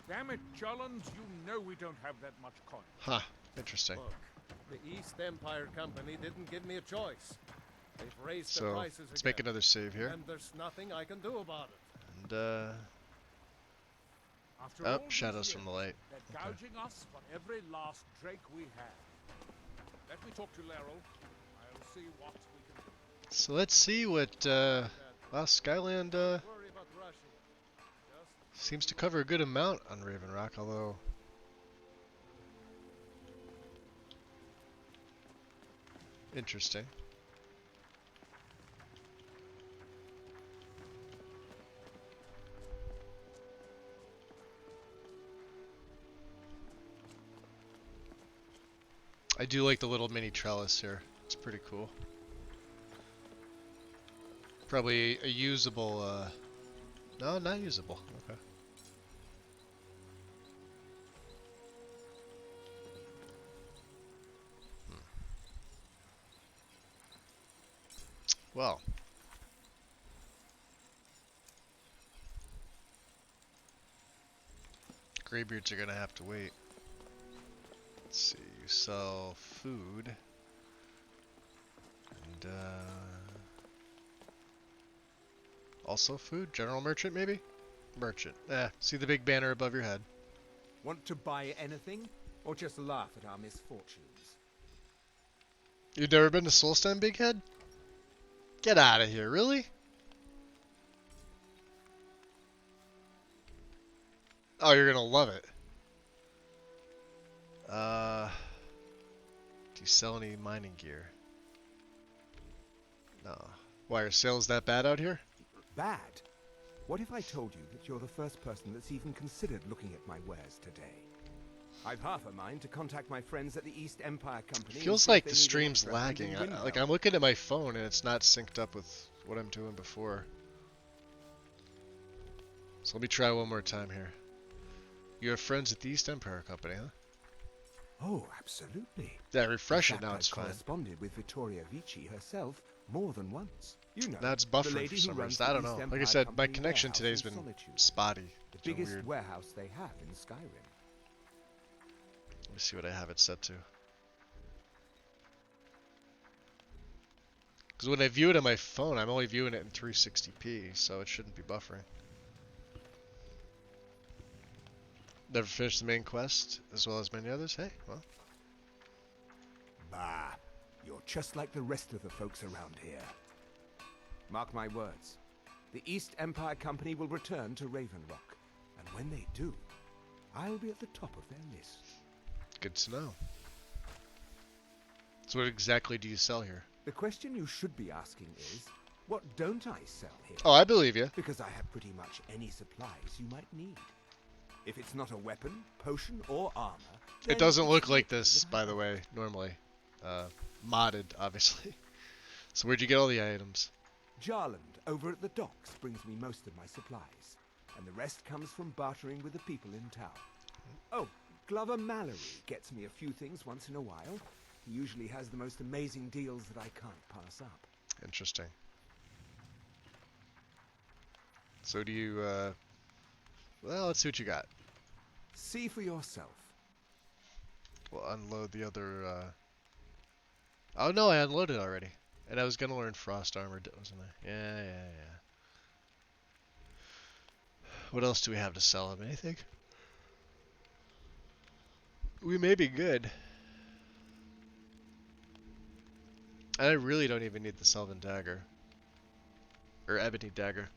Damn it, Jolland, you know we don't have that much coin. Huh, interesting. Look, the East Empire Company didn't give me a choice. They've raised the So, prices let's again, make another save here. and there's nothing I can do about it. And, After all oh, these shadows years, from the light. they're gouging us for every last drake we have. Let me talk to Laryl. I'll see what we can do. So let's see what, well, Skyland, Worry about rushing. Just seems to cover a good amount on Raven Rock, although... Interesting. I do like the little mini trellis here. It's pretty cool. Probably a usable, no, not usable. Okay. Well. Greybeards are gonna have to wait. Let's see, you sell food. And, also food? General merchant, maybe? Merchant. See the big banner above your head. Want to buy anything? Or just laugh at our misfortunes? You've never been to Solstheim, big head? Get out of here, really? Oh, you're gonna love it. Do you sell any mining gear? No. Why, are sales that bad out here? Bad? What if I told you that you're the first person that's even considered looking at my wares today? I've half a mind to contact my friends at the East Empire Company. Feels like the stream's lagging. Like I'm looking at my phone and it's not synced up with what I'm doing before. So let me try one more time here. You have friends at the East Empire Company, huh? Oh, absolutely. Yeah, refresh In it fact, now, it's I've fine. corresponded with Vittoria Vici herself more than once. You know, Now it's the buffering lady for who some runs reason. the I don't East know. Like Empire I said, my Company connection warehouse today's in been Solitude. spotty. The So biggest weird. warehouse they have in Skyrim. Let me see what I have it set to. Because when I view it on my phone, I'm only viewing it in 360p, so it shouldn't be buffering. Never finished the main quest, as well as many others. Hey, well. Bah, you're just like the rest of the folks around here. Mark my words. The East Empire Company will return to Raven Rock, and when they do, I'll be at the top of their list. Good to know. So what exactly do you sell here? The question you should be asking is, what don't I sell here? Oh, I believe you. Because I have pretty much any supplies you might need. If it's not a weapon, potion, or armor, It then doesn't it's look like likely this, to by have- the way, normally. Modded, obviously. So where'd you get all the items? Jarland, over at the docks, brings me most of my supplies, and the rest comes from bartering with the people in town. Oh, Glover Mallory gets me a few things once in a while. He usually has the most amazing deals that I can't pass up. Interesting. So do you, well, let's see what you got. See for yourself. We'll unload the other, Oh no, I unloaded already. And I was gonna learn frost armor, wasn't I? Yeah. What else do we have to sell him? Anything? We may be good. And I really don't even need the Sylvan Dagger. Or Ebony Dagger.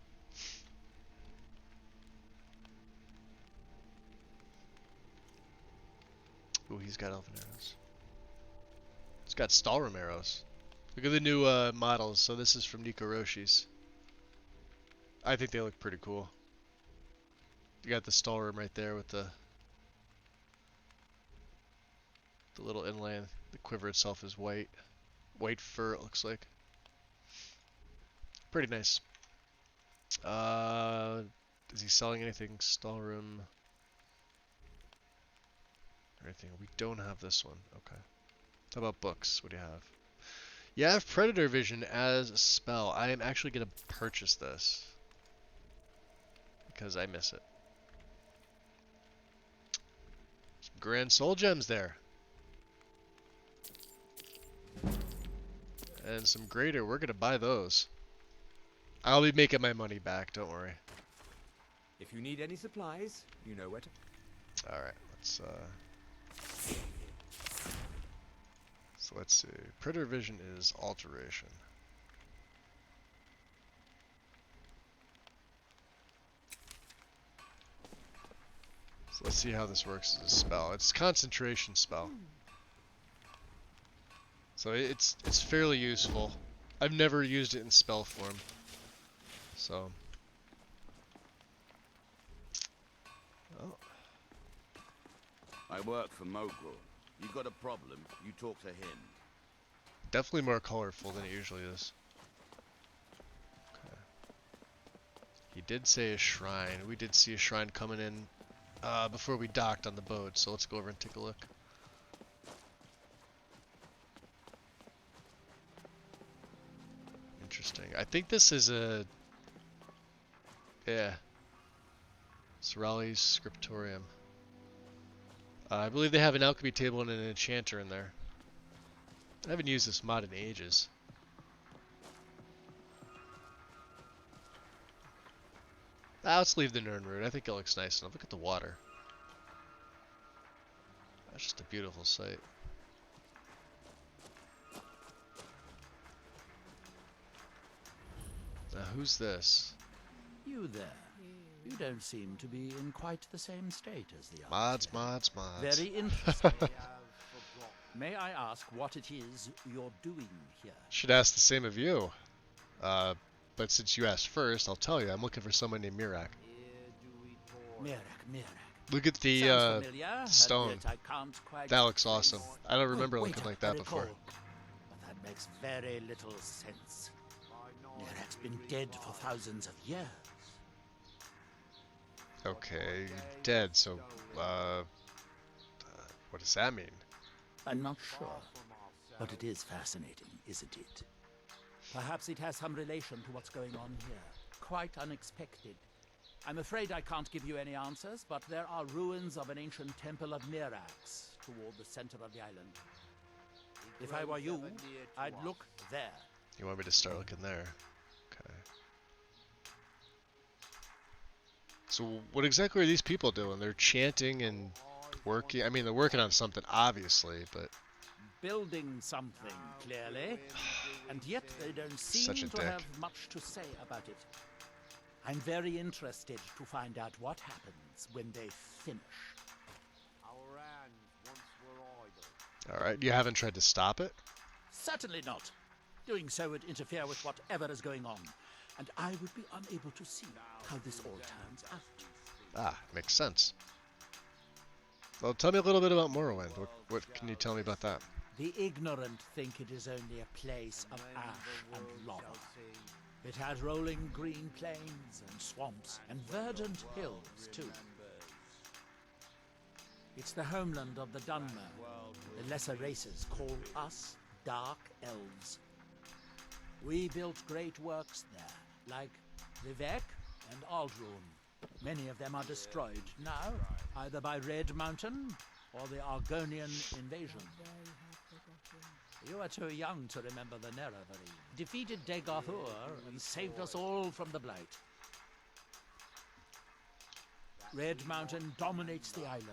Ooh, he's got elven arrows. He's got Stalrim arrows. Look at the new models. So this is from Nico Roshi's. I think they look pretty cool. You got the Stalrim right there with the little inlay. The quiver itself is white. White fur, it looks like. Pretty nice. Is he selling anything? Stalrim. Or anything? We don't have this one. Okay. How about books? What do you have? Yeah, I have Predator Vision as a spell. I am actually going to purchase this. Because I miss it. Some Grand Soul Gems there. And some Greater. We're going to buy those. I'll be making my money back, don't worry. If you need any supplies, you know where to... Alright, let's so let's see. Predator Vision is alteration. So let's see how this works as a spell. It's a concentration spell. So it's fairly useful. I've never used it in spell form. So oh. I work for Mogul. You got a problem, you talk to him. Definitely more colorful than it usually is. Okay. He did say a shrine. We did see a shrine coming in before we docked on the boat, so let's go over and take a look. Interesting. I think this is a... Yeah. Sorali's Scriptorium. I believe they have an alchemy table and an enchanter in there. I haven't used this mod in ages. Let's leave the Nirnroot. I think it looks nice enough. Look at the water. That's just a beautiful sight. Now, who's this? You there. You don't seem to be in quite the same state as the Mods, others. mods, mods. Very interesting. May I ask what it is you're doing here? Should ask the same of you. But since you asked first, I'll tell you. I'm looking for someone named Mirak. Mirak. Look at the Sounds familiar, stone. and yet I can't quite That looks awesome. I don't remember Wait, looking like I that recall. before. But that makes very little sense. Mirak's been dead for thousands of years. Okay, dead, so, what does that mean? I'm not sure, but it is fascinating, isn't it? Perhaps it has some relation to what's going on here. Quite unexpected. I'm afraid I can't give you any answers, but there are ruins of an ancient temple of Mirax toward the center of the island. If I were you, I'd look there. You want me to start looking there? Okay. So what exactly are these people doing? They're chanting and working. I mean, they're working on something, obviously, but... Building something, clearly. And yet they don't seem Such a to dick. have much to say about it. I'm very interested to find out what happens when they finish. Our hands once were idle. Alright, you haven't tried to stop it? Certainly not. Doing so would interfere with whatever is going on, and I would be unable to see how this all turns out. Ah, makes sense. Well, tell me a little bit about Morrowind. What can you tell me about that? The ignorant think it is only a place of ash and lava. It has rolling green plains and swamps and verdant hills too. It's the homeland of the Dunmer. The lesser races call us Dark Elves. We built great works there, like Vivek and Aldrune. Many of them are destroyed now, either by Red Mountain or the Argonian invasion. You are too young to remember the Nerevari. Defeated Dagorthur and saved us all from the Blight. Red Mountain dominates the island.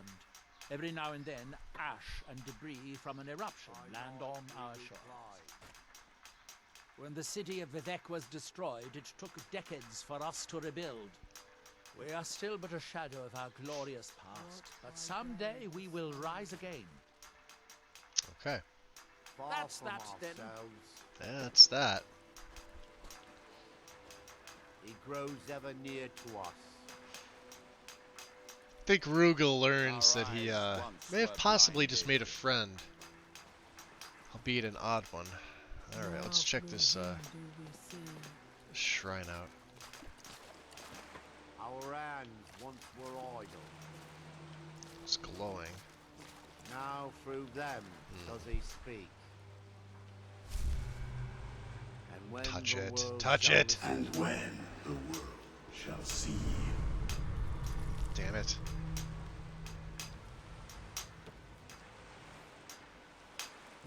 Every now and then, ash and debris from an eruption land on our shores. When the city of Vivek was destroyed, it took decades for us to rebuild. We are still but a shadow of our glorious past, but someday we will rise again. Okay. That's that, then. That's that. He grows ever near to us. I think Rugal learns that he may have possibly just made a friend, albeit an odd one. Alright, let's check this shrine out. Our hands once were idle. It's glowing. Now through them does he speak. And when Touch the it. world Touch shall it. And when the world shall see. Damn it.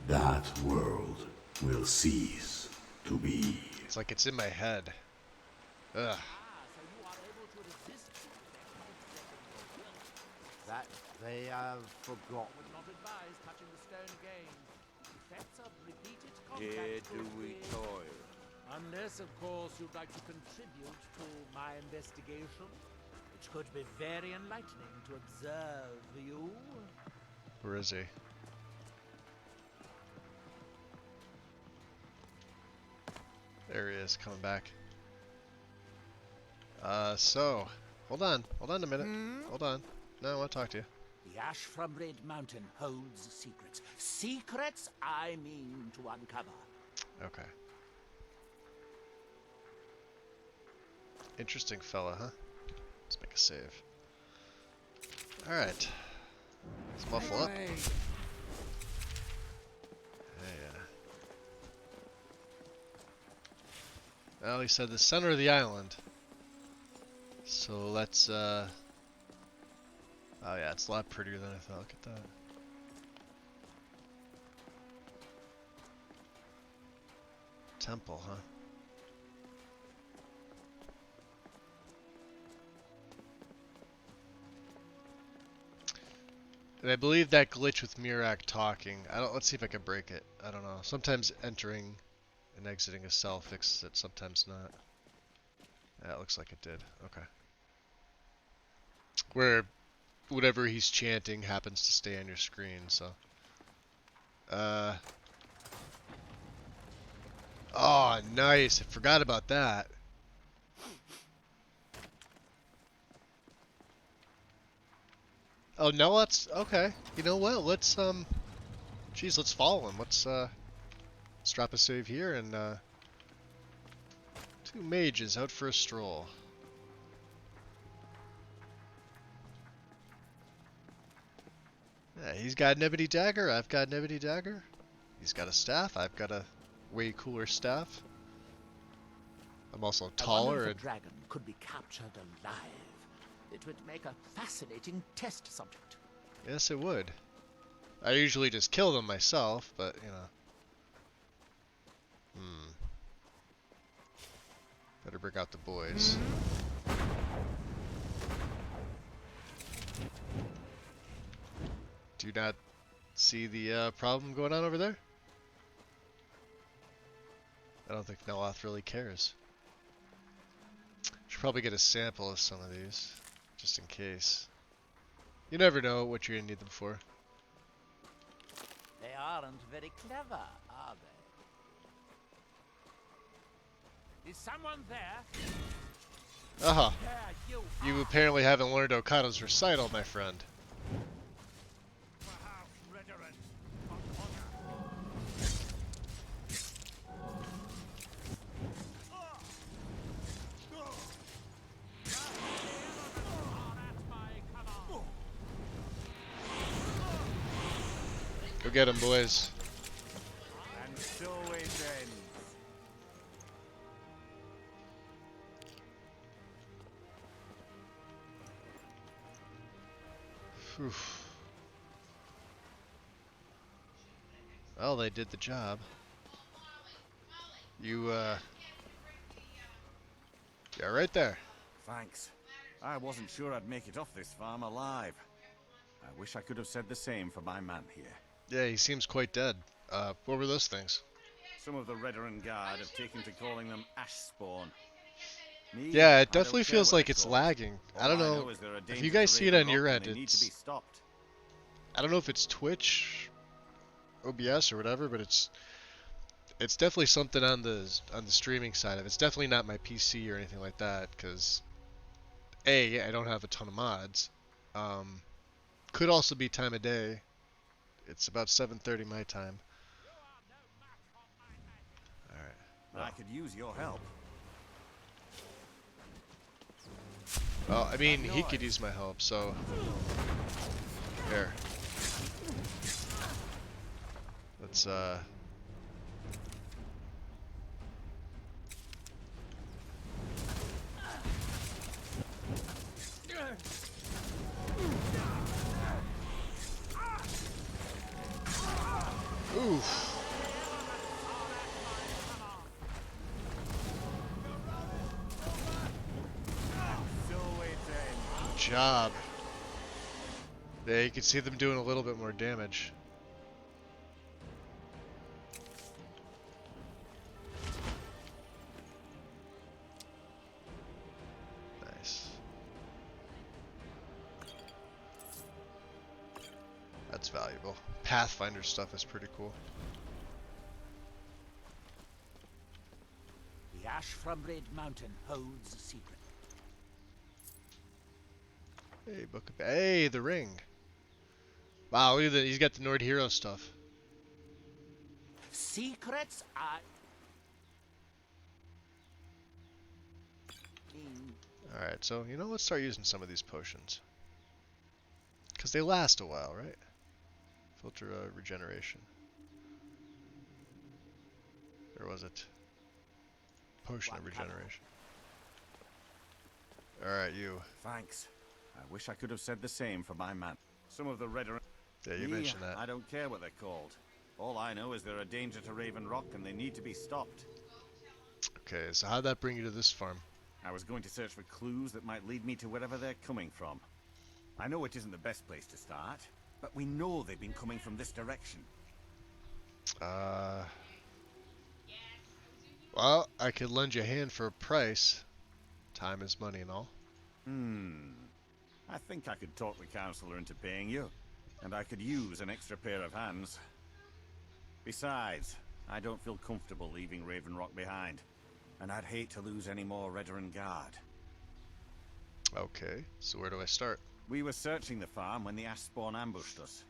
That world will cease to be. It's like it's in my head. Ugh. that they have forgotten. Would not advise touching the stone again. Effects of repeated Here contact do could we be- toil. Unless, of course, you'd like to contribute to my investigation, which could be very enlightening to observe you. Where is he? There he is, coming back. So, hold on a minute. Hold on. No, I want to talk to you. The ash from Red Mountain holds secrets. Secrets I mean to uncover. Okay. Interesting fella, huh? Let's make a save. Alright. Let's muffle up. Yeah. Well, he said the center of the island. So let's, oh yeah, it's a lot prettier than I thought. Look at that. Temple, huh? And I believe that glitch with Mirak talking, let's see if I can break it. I don't know. Sometimes entering and exiting a cell fixes it, sometimes not. Yeah, it looks like it did. Okay. Where whatever he's chanting happens to stay on your screen, so. Oh, nice. I forgot about that. Oh, no, let's, okay. You know what, let's, geez, let's follow him. Let's drop a save here and, two mages out for a stroll. Yeah, he's got an ebony dagger, I've got an ebony dagger. He's got a staff, I've got a way cooler staff. I'm also taller if a and... dragon could be captured alive. It would make a fascinating test subject. Yes, it would. I usually just kill them myself, but, you know. Better bring out the boys. Do you not see the problem going on over there? I don't think Neloth really cares. Should probably get a sample of some of these, just in case. You never know what you're gonna need them for. They aren't very clever, are they? Is someone there? Aha! There you You are. apparently haven't learned Okada's recital, my friend. Go get him, boys. And so it ends. Phew. Well, they did the job. You, yeah, right there. Thanks. I wasn't sure I'd make it off this farm alive. I wish I could have said the same for my man here. Yeah, he seems quite dead. What were those things? Some of the Redoran Guard have taken to calling them ash spawn. Me, Yeah, it I don't definitely care feels what like they're it's called. lagging. I don't All know is they're a if danger you guys to see it Raven on your Rock end. and they need to be It's stopped. I don't know if it's Twitch, OBS, or whatever, but it's definitely something on the streaming side of it. It's definitely not my PC or anything like that, because A, I don't have a ton of mods. Could also be time of day. It's about 7:30 my time. Alright. I could use your help. Well, I mean, he could use my help, so... Here. Let's, Oof. Good job. Yeah, you can see them doing a little bit more damage. Nice. That's valuable. Pathfinder stuff is pretty cool. The ash from Red Mountain holds a secret. Hey, Hey, the ring. Wow, look at that. He's got the Nord Hero stuff. Secrets are... Alright, so, you know, let's start using some of these potions. Because they last a while, right? Filter regeneration. Where was it? Potion of regeneration. Alright, you. Thanks. I wish I could have said the same for my man. Some of the Redoran... Yeah, you mentioned that. I don't care what they're called. All I know is they're a danger to Raven Rock and they need to be stopped. Okay, so how'd that bring you to this farm? I was going to search for clues that might lead me to wherever they're coming from. I know it isn't the best place to start, but we know they've been coming from this direction. Well, I could lend you a hand for a price. Time is money and all. I think I could talk the counselor into paying you, and I could use an extra pair of hands. Besides, I don't feel comfortable leaving Raven Rock behind, and I'd hate to lose any more Redoran Guard. Okay, so where do I start? We were searching the farm when the ash spawn ambushed us.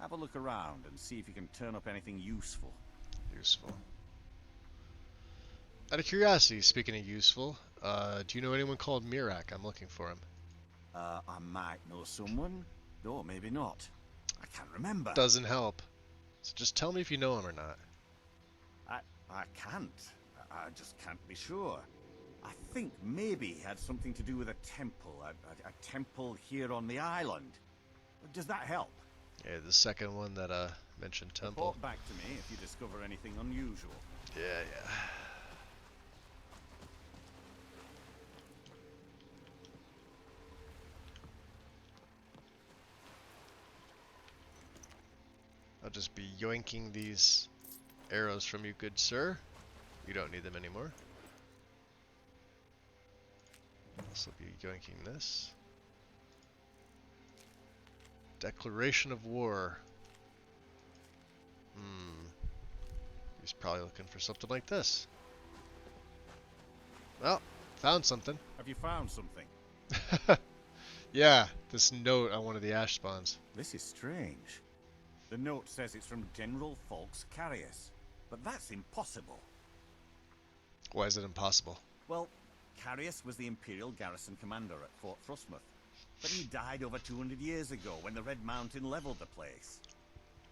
Have a look around and see if you can turn up anything useful. Useful. Out of curiosity, speaking of useful, do you know anyone called Mirak? I'm looking for him. I might know someone. No, maybe not. I can't remember. Doesn't help. So just tell me if you know him or not. I can't. I just can't be sure. I think maybe he had something to do with a temple. A temple here on the island. Does that help? Yeah, the second one that mentioned temple. Report back to me if you discover anything unusual. Yeah. I'll just be yoinking these arrows from you, good sir. You don't need them anymore. Also be yoinking this. Declaration of war. He's probably looking for something like this. Well, found something. Have you found something? Yeah, this note on one of the ash spawns. This is strange. The note says it's from General Folks Carius, but that's impossible. Why is it impossible? Well, Carius was the Imperial garrison commander at Fort Frostmouth, but he died over 200 years ago when the Red Mountain leveled the place.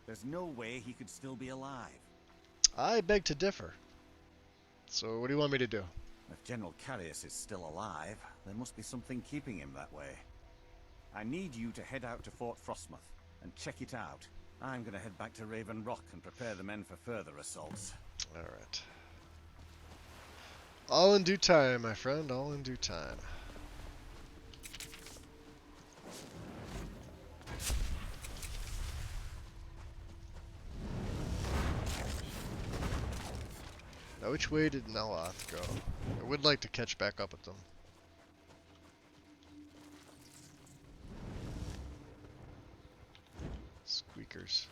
There's no way he could still be alive. I beg to differ. So what do you want me to do? If General Carius is still alive, there must be something keeping him that way. I need you to head out to Fort Frostmoth and check it out. I'm gonna head back to Raven Rock and prepare the men for further assaults. Alright. All in due time, my friend, all in due time. Now, which way did Neloth go? I would like to catch back up with them. Squeakers.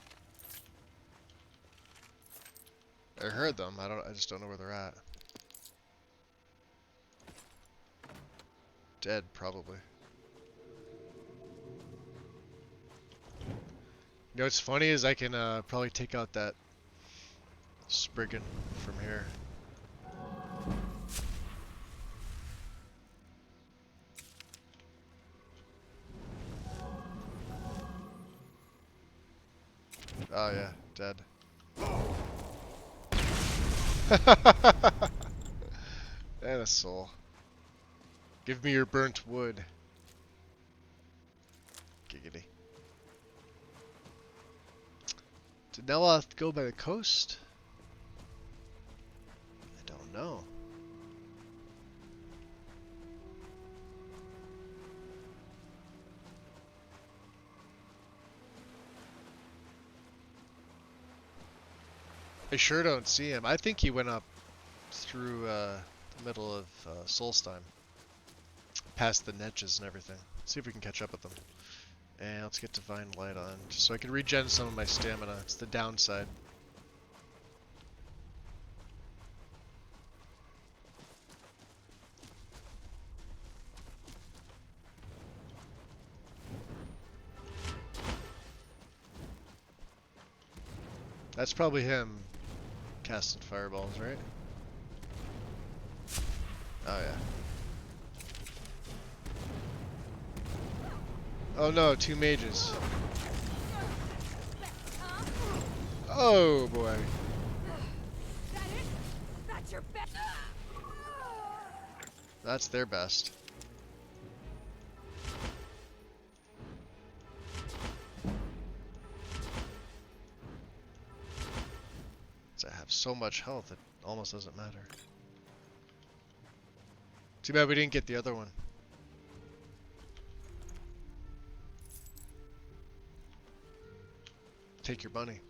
I heard them. I just don't know where they're at. Dead, probably. You know what's funny is I can probably take out that Spriggan from here. Oh yeah, dead. And a soul. Give me your burnt wood. Giggity. Did Neloth go by the coast? I don't know. I sure don't see him. I think he went up through the middle of Solstheim. Past the niches and everything. See if we can catch up with them. And let's get Divine Light on, just so I can regen some of my stamina. It's the downside. That's probably him casting fireballs, right? Oh yeah. Oh no, two mages. Oh boy. That's your best. That's their best. I have so much health, it almost doesn't matter. Too bad we didn't get the other one. Take your money.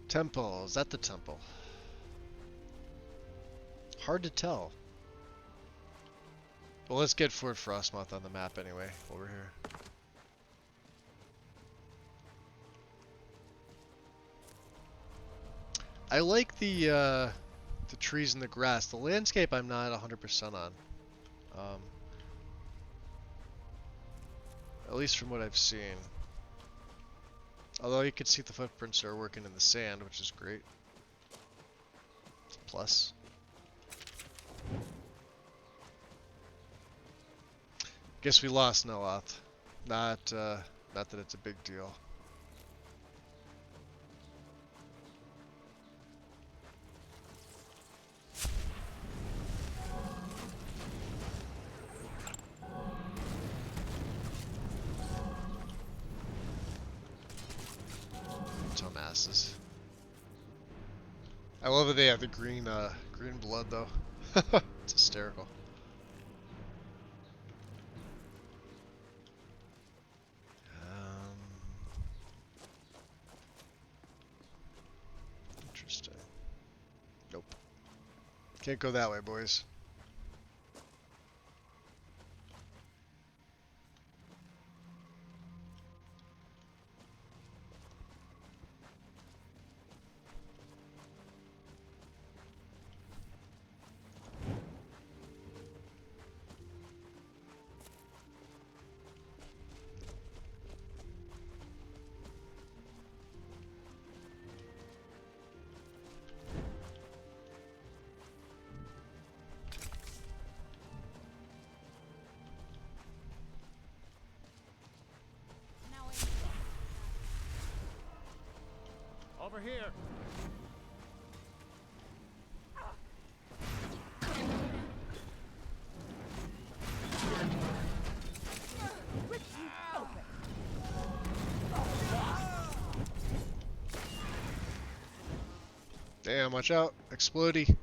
Temple. Is that the temple? Hard to tell. Well, let's get Fort Frostmoth on the map anyway, while we're here. I like the trees and the grass. The landscape I'm not 100% on. At least from what I've seen. Although you can see the footprints are working in the sand, which is great. It's a plus. Guess we lost Neloth. Not that it's a big deal. Dumbasses. I love that they have the green blood though. It's hysterical. Interesting. Nope. Can't go that way, boys. over here. Damn, watch out. Explodey.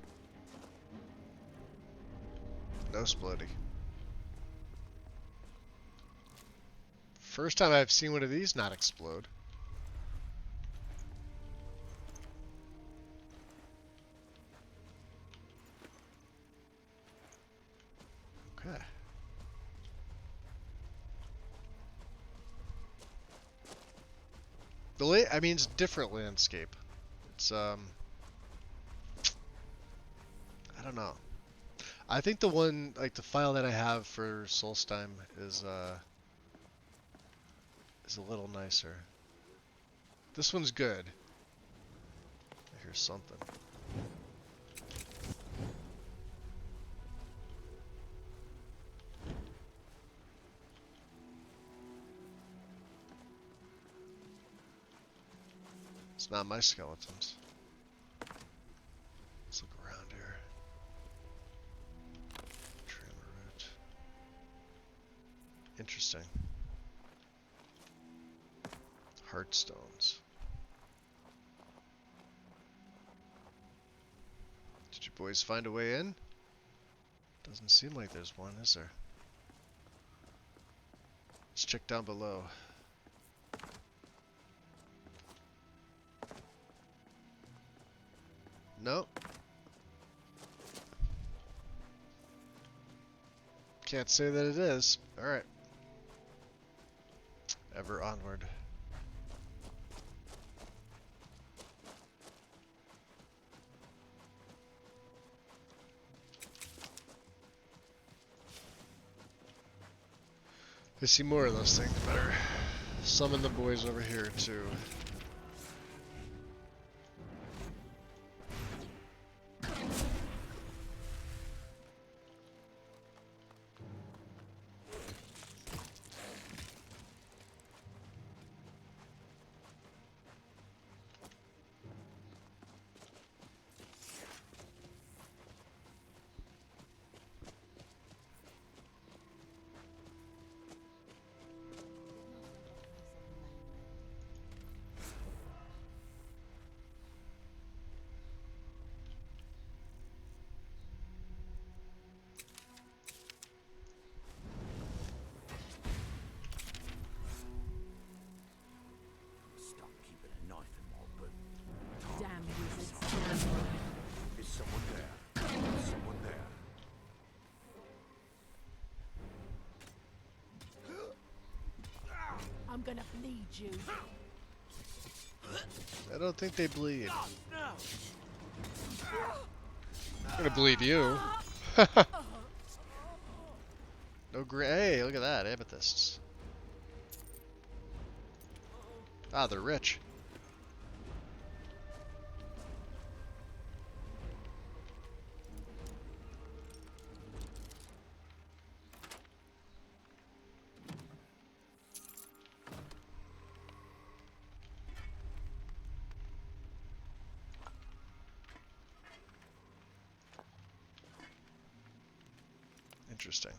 No explodey. First time I've seen one of these not explode. Okay. I mean, it's a different landscape. It's, I don't know. I think the one, like the file that I have for Solstheim is a little nicer. This one's good. I hear something. It's not my skeletons. Let's look around here. Tremor root. Interesting. Heartstones. Did you boys find a way in? Doesn't seem like there's one, is there? Let's check down below. Nope. Can't say that it is. Alright. Ever onward. I see more of those things. Better summon the boys over here too. I'm gonna bleed you. I don't think they bleed. I'm gonna bleed you. No hey, look at that, amethysts. Ah, they're rich. Interesting.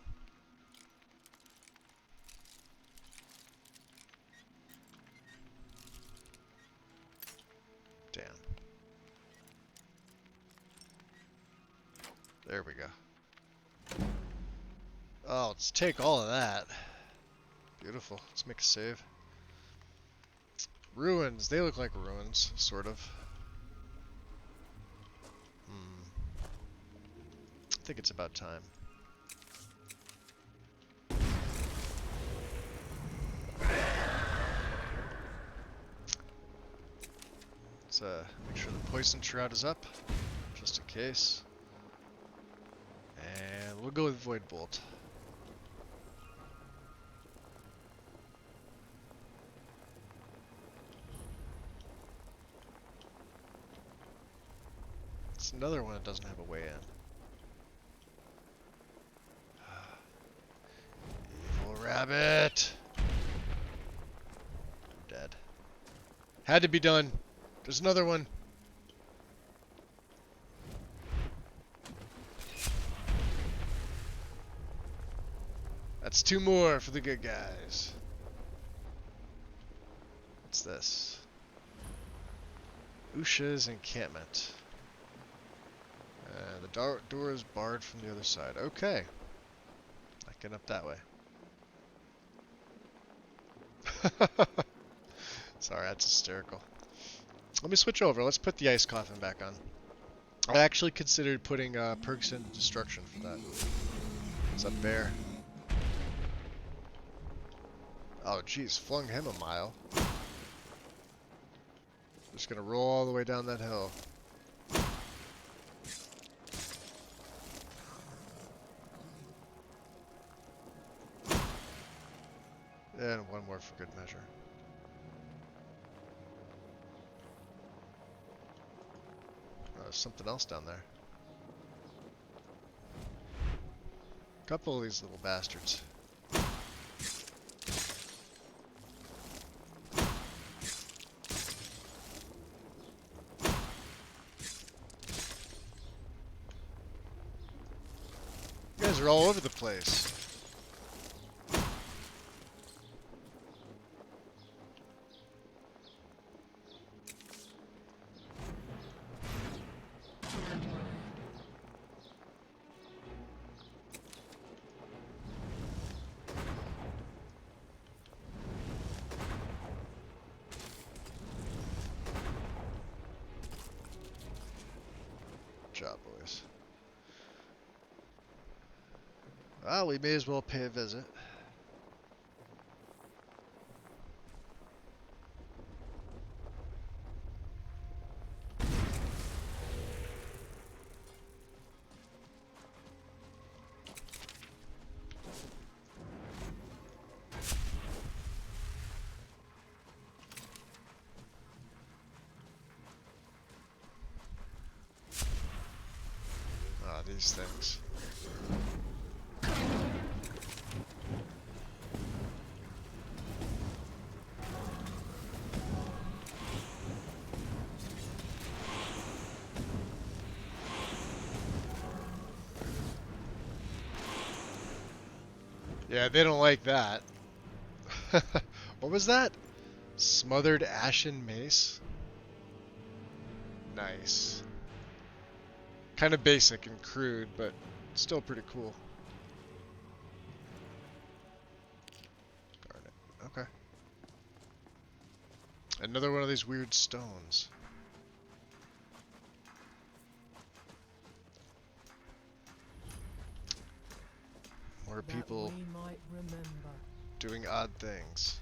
Damn. There we go. Oh, let's take all of that. Beautiful. Let's make a save. Ruins. They look like ruins, sort of. I think it's about time. Let's make sure the poison shroud is up, just in case. And we'll go with Void Bolt. It's another one that doesn't have a way in. Evil rabbit! I'm dead. Had to be done. There's another one. That's 2 more for the good guys. What's this? Usha's encampment. The door is barred from the other side. Okay. Not getting up that way. Sorry, that's hysterical. Let me switch over. Let's put the ice coffin back on. I actually considered putting perks into destruction for that. What's up, bear? Oh, jeez, flung him a mile. Just gonna roll all the way down that hill. And one more for good measure. Oh, there's something else down there. A couple of these little bastards. You guys are all over the place. Good job, boys. Well, we may as well pay a visit. Ah, these things. Yeah, they don't like that. What was that? Smothered ashen mace? Nice. Kind of basic and crude, but still pretty cool. Darn it. Okay. Another one of these weird stones. More people doing odd things.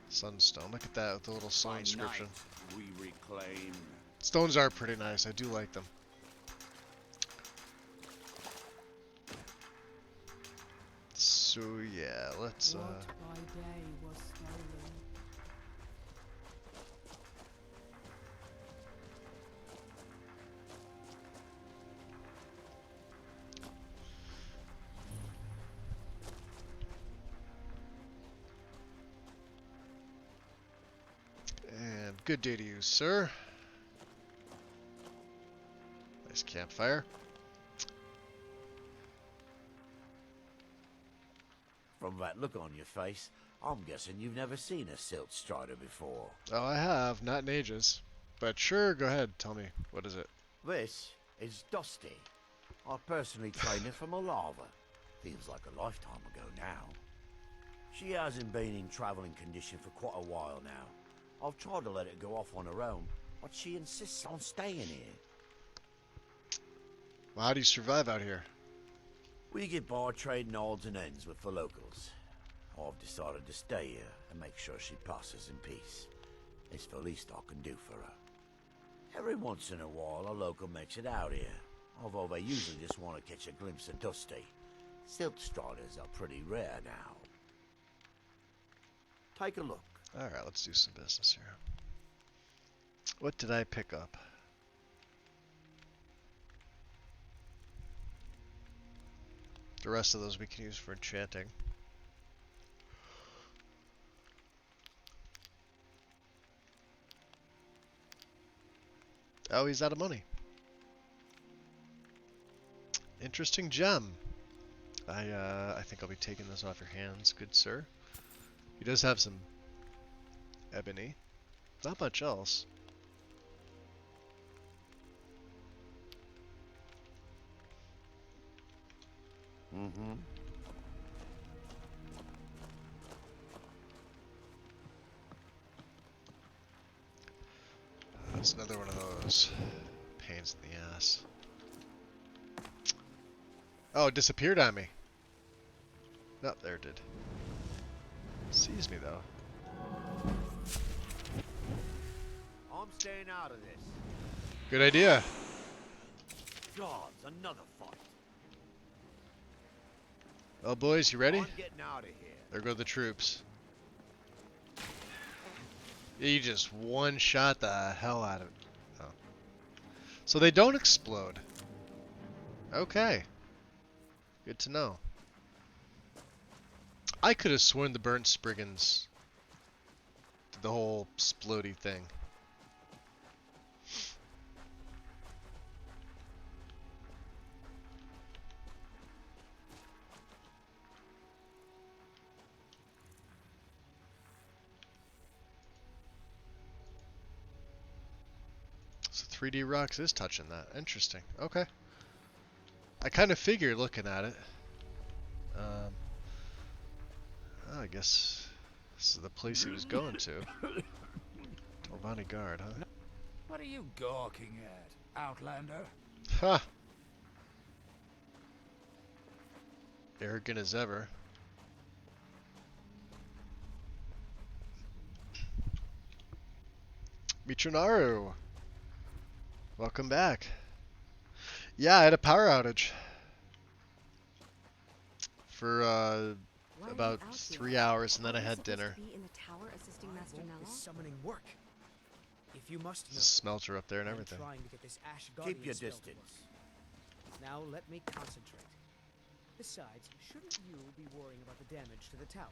Sunstone. Look at that with the little sun By inscription. night, we reclaim. Stones are pretty nice. I do like them. So yeah, let's and good day to you, sir. Nice campfire. From that look on your face, I'm guessing you've never seen a silt strider before. Oh, I have, not in ages. But sure, go ahead, tell me. What is it? This is Dusty. I personally trained her from a lava. Feels like a lifetime ago now. She hasn't been in traveling condition for quite a while now. I've tried to let it go off on her own, but she insists on staying here. Well, how do you survive out here? We get by trading odds and ends with the locals. I've decided to stay here and make sure she passes in peace. It's the least I can do for her. Every once in a while, a local makes it out here, although they usually just want to catch a glimpse of Dusty. Silt striders are pretty rare now. Take a look. Alright, let's do some business here. What did I pick up? The rest of those we can use for enchanting. Oh, he's out of money. Interesting gem. I think I'll be taking this off your hands, good sir. He does have some ebony. Not much else. Mm-hmm. That's another one of those pains in the ass. Oh, it disappeared on me. No, there it did. Sees me though. I'm staying out of this. Good idea. Gods, another fight. Well, boys, you ready? I'm getting out of here. There go the troops. You just one-shot the hell out of it. Oh. So they don't explode. Okay. Good to know. I could have sworn the burnt spriggans did the whole splody thing. So 3D Rocks is touching that. Interesting. Okay. I kind of figured looking at it. I guess this is the place he was going to. Talvani Guard, huh? What are you gawking at, Outlander? Ha! Arrogant as ever. Michunaru! Welcome back. Yeah, I had a power outage. For, about 3 hours, and then I had dinner. Is summoning work? If you must There's a smelter up there and I'm everything. trying to get this Ash Keep your Guardian spell distance. finished. Now let me concentrate. Besides, shouldn't you be worrying about the damage to the tower?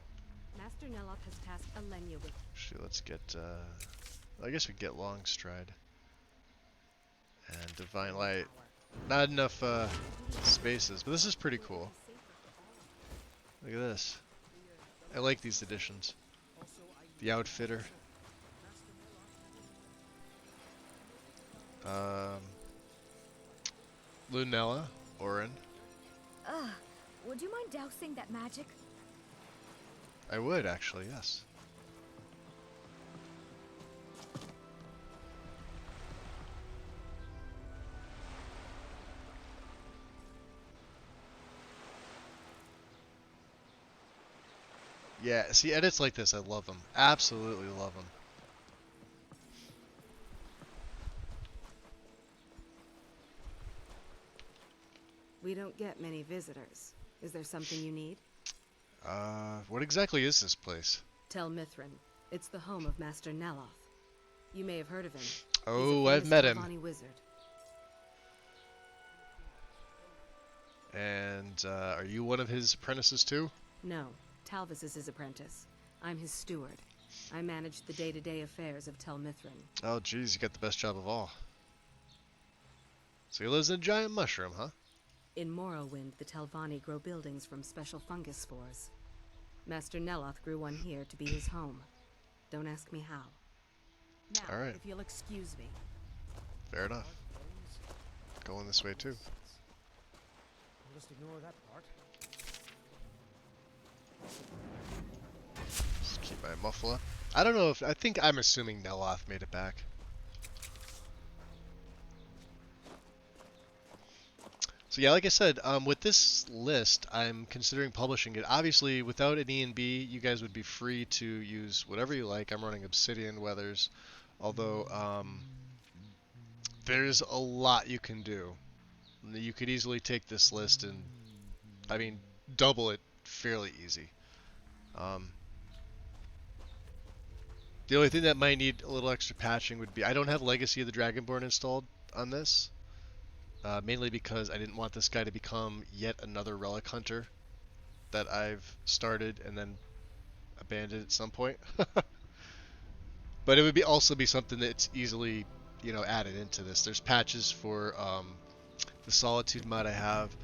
Master Neloth has tasked Alenia with... Actually, let's get, I guess we get Long Stride. And Divine Light. Not enough, spaces, but this is pretty cool. Look at this. I like these additions. The Outfitter. Lunella, Orin. Would you mind dousing that magic? I would, actually, yes. Yeah, see, edits like this, I love them. Absolutely love them. We don't get many visitors. Is there something you need? What exactly is this place? Tel Mithrin. It's the home of Master Neloth. You may have heard of him. Oh, He's a I've met him. Telvanni wizard. And, are you one of his apprentices too? No, Talvis is his apprentice. I'm his steward. I manage the day-to-day affairs of Tel Mithrin. Oh, geez, you got the best job of all. So he lives in a giant mushroom, huh? In Morrowind, the Telvanni grow buildings from special fungus spores. Master Neloth grew one here to be his home. Don't ask me how. Now, All right. if you'll excuse me. Fair enough. Going this way too. I'll just ignore that part. Just keep my muffler. I don't know if I'm assuming Neloth made it back. So yeah, like I said, with this list, I'm considering publishing it. Obviously, without an E&B, you guys would be free to use whatever you like. I'm running Obsidian Weathers, although there's a lot you can do. You could easily take this list and, I mean, double it fairly easy. The only thing that might need a little extra patching would be, I don't have Legacy of the Dragonborn installed on this. Mainly because I didn't want this guy to become yet another relic hunter that I've started and then abandoned at some point. But it would also be something that's easily added into this. There's patches for the Solitude mod I have.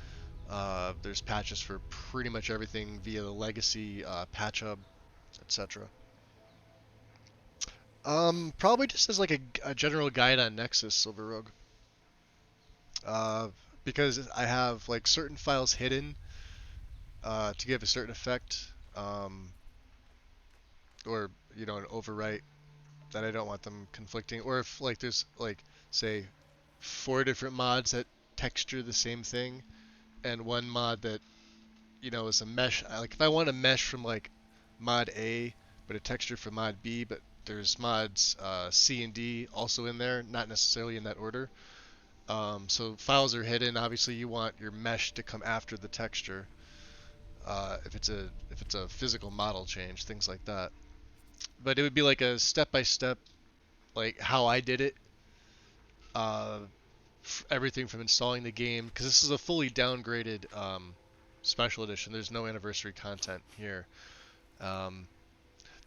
There's patches for pretty much everything via the Legacy patch hub, etc. Probably just as like a general guide on Nexus, Silver Rogue. Because I have like certain files hidden to give a certain effect, or an overwrite that I don't want them conflicting, or if like there's like say 4 different mods that texture the same thing, and one mod that is a mesh. Like if I want a mesh from like mod A, but a texture from mod B, but there's mods C and D also in there, not necessarily in that order. So files are hidden. Obviously, you want your mesh to come after the texture. If it's a physical model change, things like that. But it would be like a step-by-step, like how I did it. Everything from installing the game, because this is a fully downgraded special edition. There's no anniversary content here.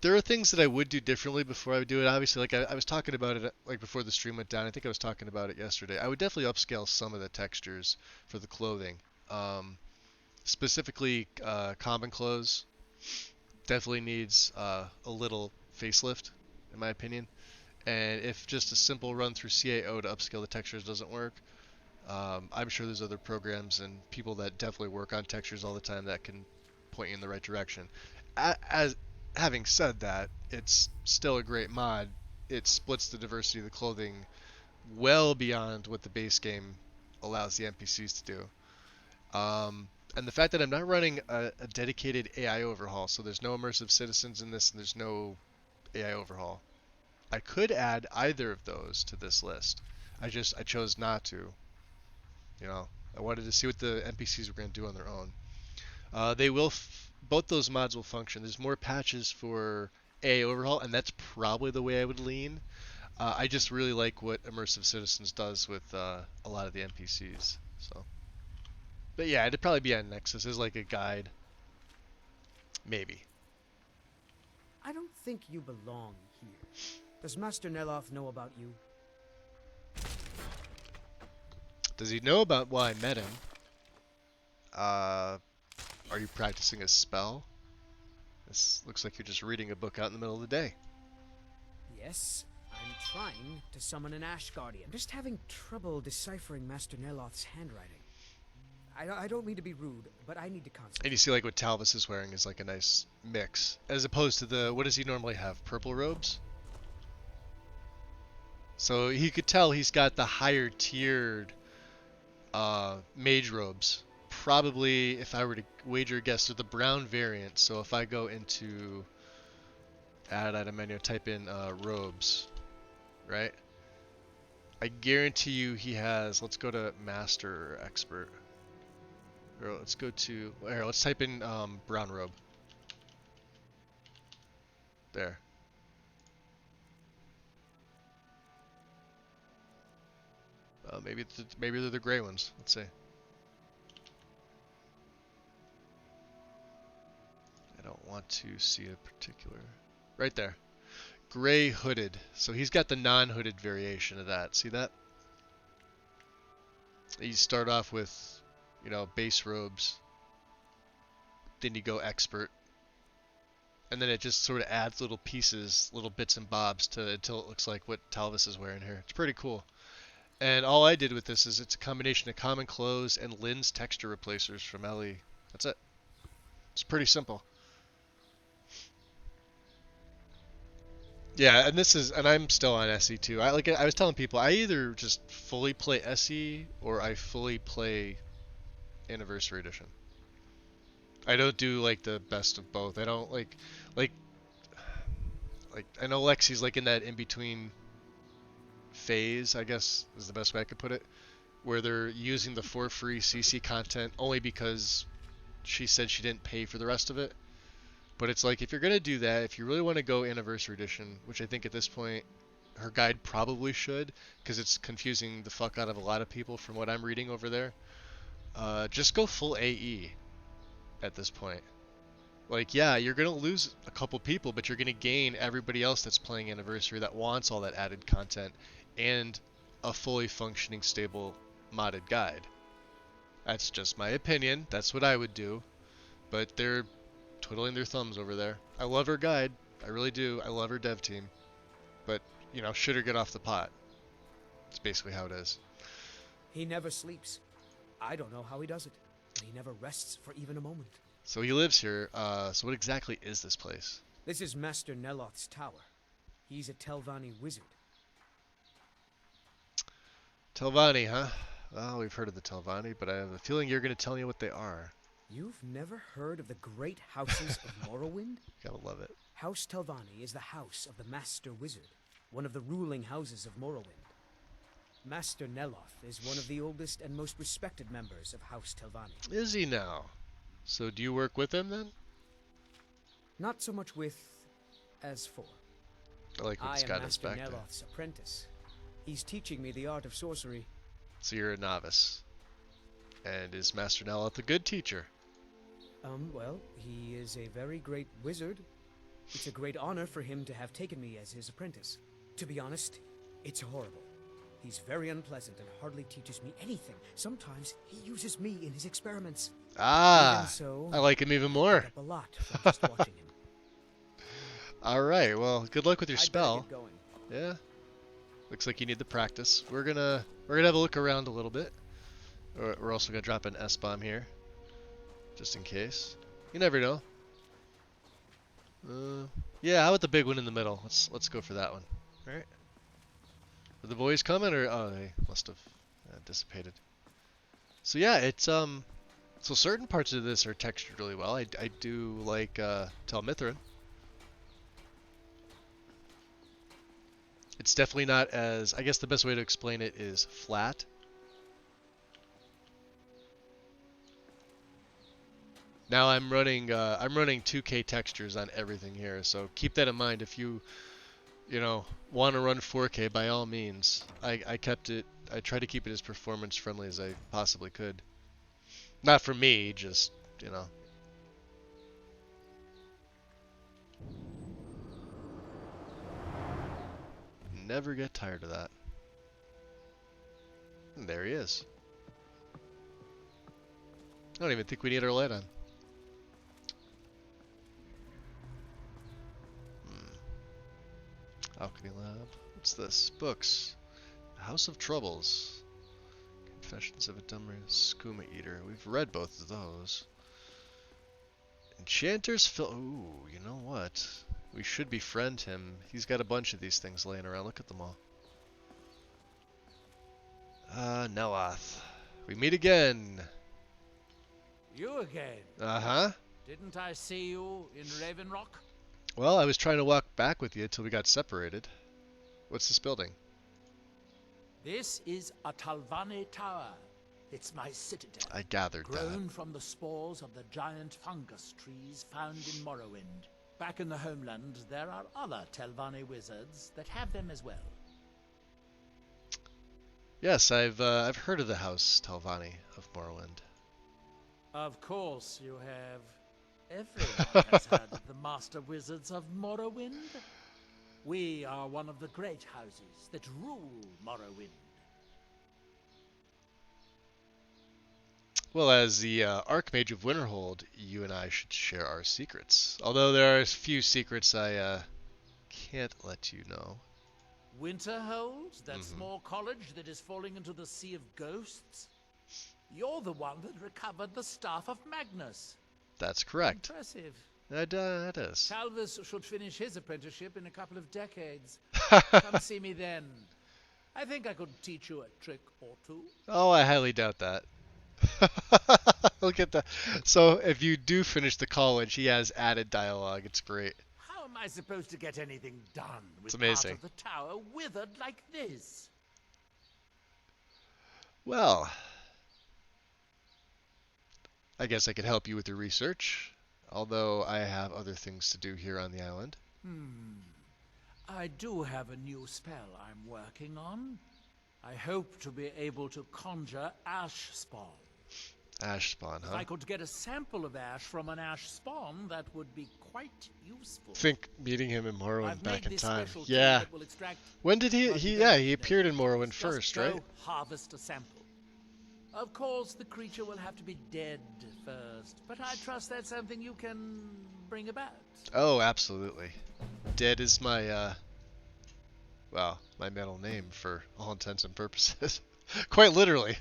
There are things that I would do differently before I would do it. Obviously, like I was talking about it like before the stream went down. I think I was talking about it yesterday. I would definitely upscale some of the textures for the clothing. Specifically, common clothes definitely needs a little facelift, in my opinion. And if just a simple run through CAO to upscale the textures doesn't work, I'm sure there's other programs and people that definitely work on textures all the time that can point you in the right direction. As having said that, it's still a great mod. It splits the diversity of the clothing well beyond what the base game allows the NPCs to do. And the fact that I'm not running a dedicated AI overhaul, so there's no immersive citizens in this, and there's no AI overhaul. I could add either of those to this list. I chose not to. I wanted to see what the NPCs were going to do on their own. Both those mods will function. There's more patches for AI overhaul, and that's probably the way I would lean. I just really like what Immersive Citizens does with a lot of the NPCs. But yeah, it'd probably be on Nexus as like a guide. Maybe. I don't think you belong here. Does Master Neloth know about you? Does he know about why I met him? Are you practicing a spell? This looks like you're just reading a book out in the middle of the day. Yes, I'm trying to summon an Ash Guardian. I'm just having trouble deciphering Master Neloth's handwriting. I don't mean to be rude, but I need to concentrate. And you see like what Talvis is wearing is like a nice mix, as opposed to what does he normally have? Purple robes? So he could tell he's got the higher tiered mage robes. Probably, if I were to wager a guess, they're the brown variant. So if I go into add item menu, type in robes, right? I guarantee you he has, let's go to master or expert. Or let's go to, here, let's type in brown robe. There. Maybe they're the gray ones. Let's see. I don't want to see a particular. Right there. Gray hooded. So he's got the non-hooded variation of that. See that? You start off with, base robes. Then you go expert. And then it just sort of adds little pieces, little bits and bobs until it looks like what Talvis is wearing here. It's pretty cool. And all I did with this is it's a combination of common clothes and Lynn's texture replacers from LE. That's it. It's pretty simple. Yeah, and I'm still on SE too. I was telling people, I either just fully play SE or I fully play Anniversary Edition. I don't do like the best of both. I don't like I know Lexi's like in that in between phase, I guess is the best way I could put it, where they're using the for free CC content only because she said she didn't pay for the rest of it. But it's like, if you're gonna do that, if you really want to go Anniversary Edition, which I think at this point her guide probably should, because it's confusing the fuck out of a lot of people from what I'm reading over there, just go full AE at this point. Like, yeah, you're gonna lose a couple people, but you're gonna gain everybody else that's playing Anniversary that wants all that added content and a fully functioning, stable, modded guide. That's just my opinion. That's what I would do. But they're twiddling their thumbs over there. I love her guide. I really do. I love her dev team. But, you know, should her get off the pot. It's basically how it is. He never sleeps. I don't know how he does it, but he never rests for even a moment. So he lives here. So what exactly is this place? This is Master Neloth's tower. He's a Telvanni wizard. Telvanni, huh? Well, we've heard of the Telvanni, but I have a feeling you're going to tell me what they are. You've never heard of the great houses of Morrowind? Gotta love it. House Telvanni is the house of the Master Wizard, one of the ruling houses of Morrowind. Master Neloth is one of the oldest and most respected members of House Telvanni. Is he now? So do you work with him then? Not so much with as for. I like when I it's am got us Master back there. Neloth's apprentice. He's teaching me the art of sorcery. So you're a novice. And is Master Neloth a good teacher? Well, he is a very great wizard. It's a great honor for him to have taken me as his apprentice. To be honest, it's horrible. He's very unpleasant and hardly teaches me anything. Sometimes he uses me in his experiments. Ah, Even so, I like him even more. I pick up a lot from just watching him. All right, well, good luck with your I'd better spell. get going. Yeah, looks like you need the practice. We're gonna have a look around a little bit. We're also gonna drop an S-bomb here, just in case. You never know. Yeah, how about the big one in the middle? Let's go for that one. All right. Are the boys coming, or oh, they must have dissipated. So yeah, it's so certain parts of this are textured really well. I do like Tel Mithryn. It's definitely not as, I guess the best way to explain it is flat. Now I'm running 2K textures on everything here, so keep that in mind if you want to run 4K by all means. I tried to keep it as performance friendly as I possibly could. Not for me, just, you know. Never get tired of that. And there he is. I don't even think we need our light on. Alchemy Lab. What's this? Books. House of Troubles. Confessions of a Dumb Skooma Eater. We've read both of those. Enchanter's Ooh, you know what? We should befriend him. He's got a bunch of these things laying around. Look at them all. Neloth. We meet again. You again? Uh-huh. Didn't I see you in Raven Rock? Well, I was trying to walk back with you until we got separated. What's this building? This is a Telvanni tower. It's my citadel. I gathered that. Grown from the spores of the giant fungus trees found in Morrowind. Back in the homeland, there are other Telvanni wizards that have them as well. Yes, I've heard of the House Telvanni of Morrowind. Of course you have. Everyone has heard of the Master Wizards of Morrowind. We are one of the great houses that rule Morrowind. Well, as the Archmage of Winterhold, you and I should share our secrets. Although there are a few secrets I can't let you know. Winterhold? That small college that is falling into the Sea of Ghosts? You're the one that recovered the Staff of Magnus. That's correct. Impressive. That is. Talvis should finish his apprenticeship in a couple of decades. Come see me then. I think I could teach you a trick or two. Oh, I highly doubt that. Look at that. So, if you do finish the college, he has added dialogue. It's great. How am I supposed to get anything done with It's amazing. part of the tower withered like this? Well, I guess I could help you with your research, although I have other things to do here on the island. I do have a new spell I'm working on. I hope to be able to conjure ash spawn. Ash spawn, If huh? I could get a sample of ash from an ash spawn, that would be quite useful. Think meeting him in Morrowind I've back made in this time. special key Yeah. that will extract When did he? well, you Yeah, don't he know appeared in what it Morrowind is. first, Just go right? harvest a sample. Of course, the creature will have to be dead first, but I trust that's something you can bring about. Oh, absolutely. Dead is my, well, my middle name for all intents and purposes. Quite literally.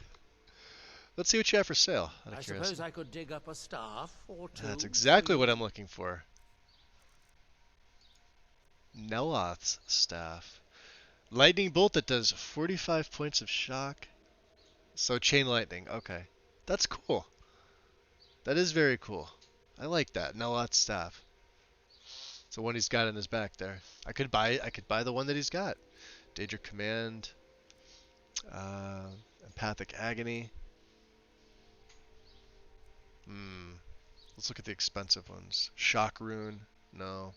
Let's see what you have for sale. Out of I curiosity. suppose I could dig up a staff or two. That's exactly for what you. I'm looking for. Neloth's staff. Lightning bolt that does 45 points of shock. So chain lightning. Okay. That's cool. That is very cool. I like that. Neloth's staff. It's the one he's got in his back there. I could buy the one that he's got. Daedric Command. Empathic Agony. Let's look at the expensive ones. Shock Rune. No.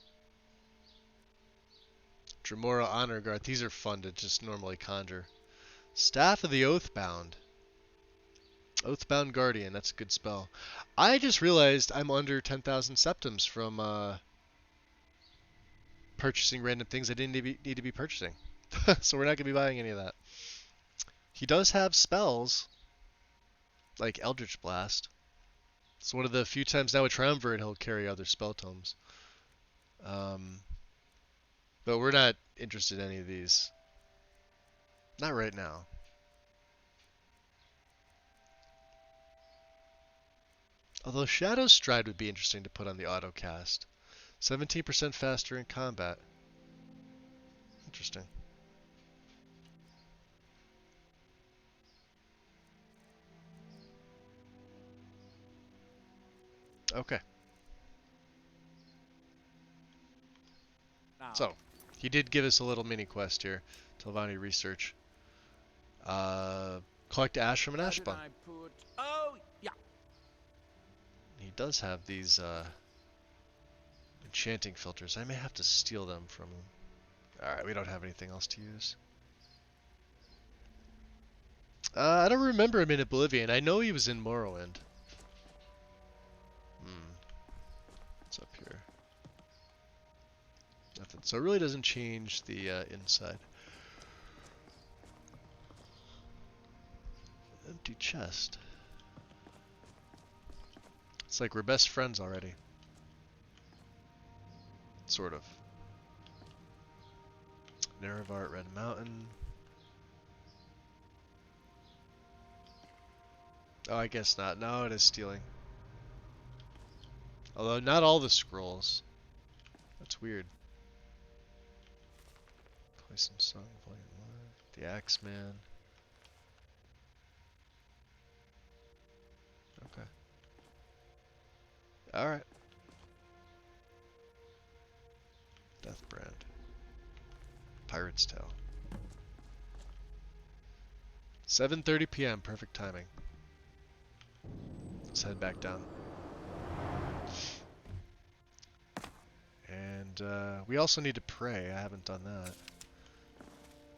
Dremora Honor Guard. These are fun to just normally conjure. Staff of the Oathbound. Oathbound Guardian. That's a good spell. I just realized I'm under 10,000 septims from purchasing random things I didn't need to be purchasing. So we're not going to be buying any of that. He does have spells like Eldritch Blast. It's one of the few times now with Triumvirate he'll carry other spell tomes. But we're not interested in any of these. Not right now. Although Shadow's Stride would be interesting to put on the autocast. 17% faster in combat. Interesting. Okay. Now, So, he did give us a little mini quest here. Telvanni research. Collect ash from an where ash did spawn. I put... Oh, yeah. He does have these enchanting filters. I may have to steal them from him. Alright, we don't have anything else to use. I don't remember him in Oblivion. I know he was in Morrowind. What's up here? Nothing. So it really doesn't change the inside. Empty chest. It's like we're best friends already. Sort of. Nerevar, Red Mountain. Oh, I guess not. No, it is stealing. Although not all the scrolls. That's weird. Poison Song, Volume 1. The Axeman. Okay. Alright. Deathbrand. Pirate's Tale. 7:30 p.m. Perfect timing. Let's head back down. And we also need to pray. I haven't done that.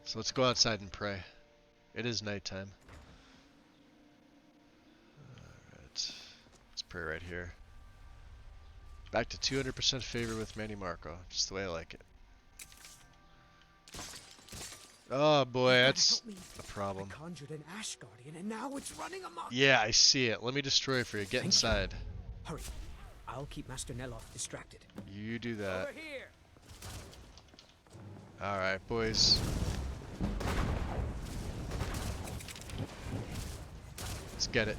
So let's go outside and pray. It is nighttime. Alright. Let's pray right here. Back to 200% favor with Manny Marco. Just the way I like it. Oh boy, that's a problem. I conjured an Ash Guardian and now it's running amok. Yeah, I see it. Let me destroy it for you. Get inside. Hurry. I'll keep Master Neloth distracted. You do that. Over here. Alright, boys. Let's get it.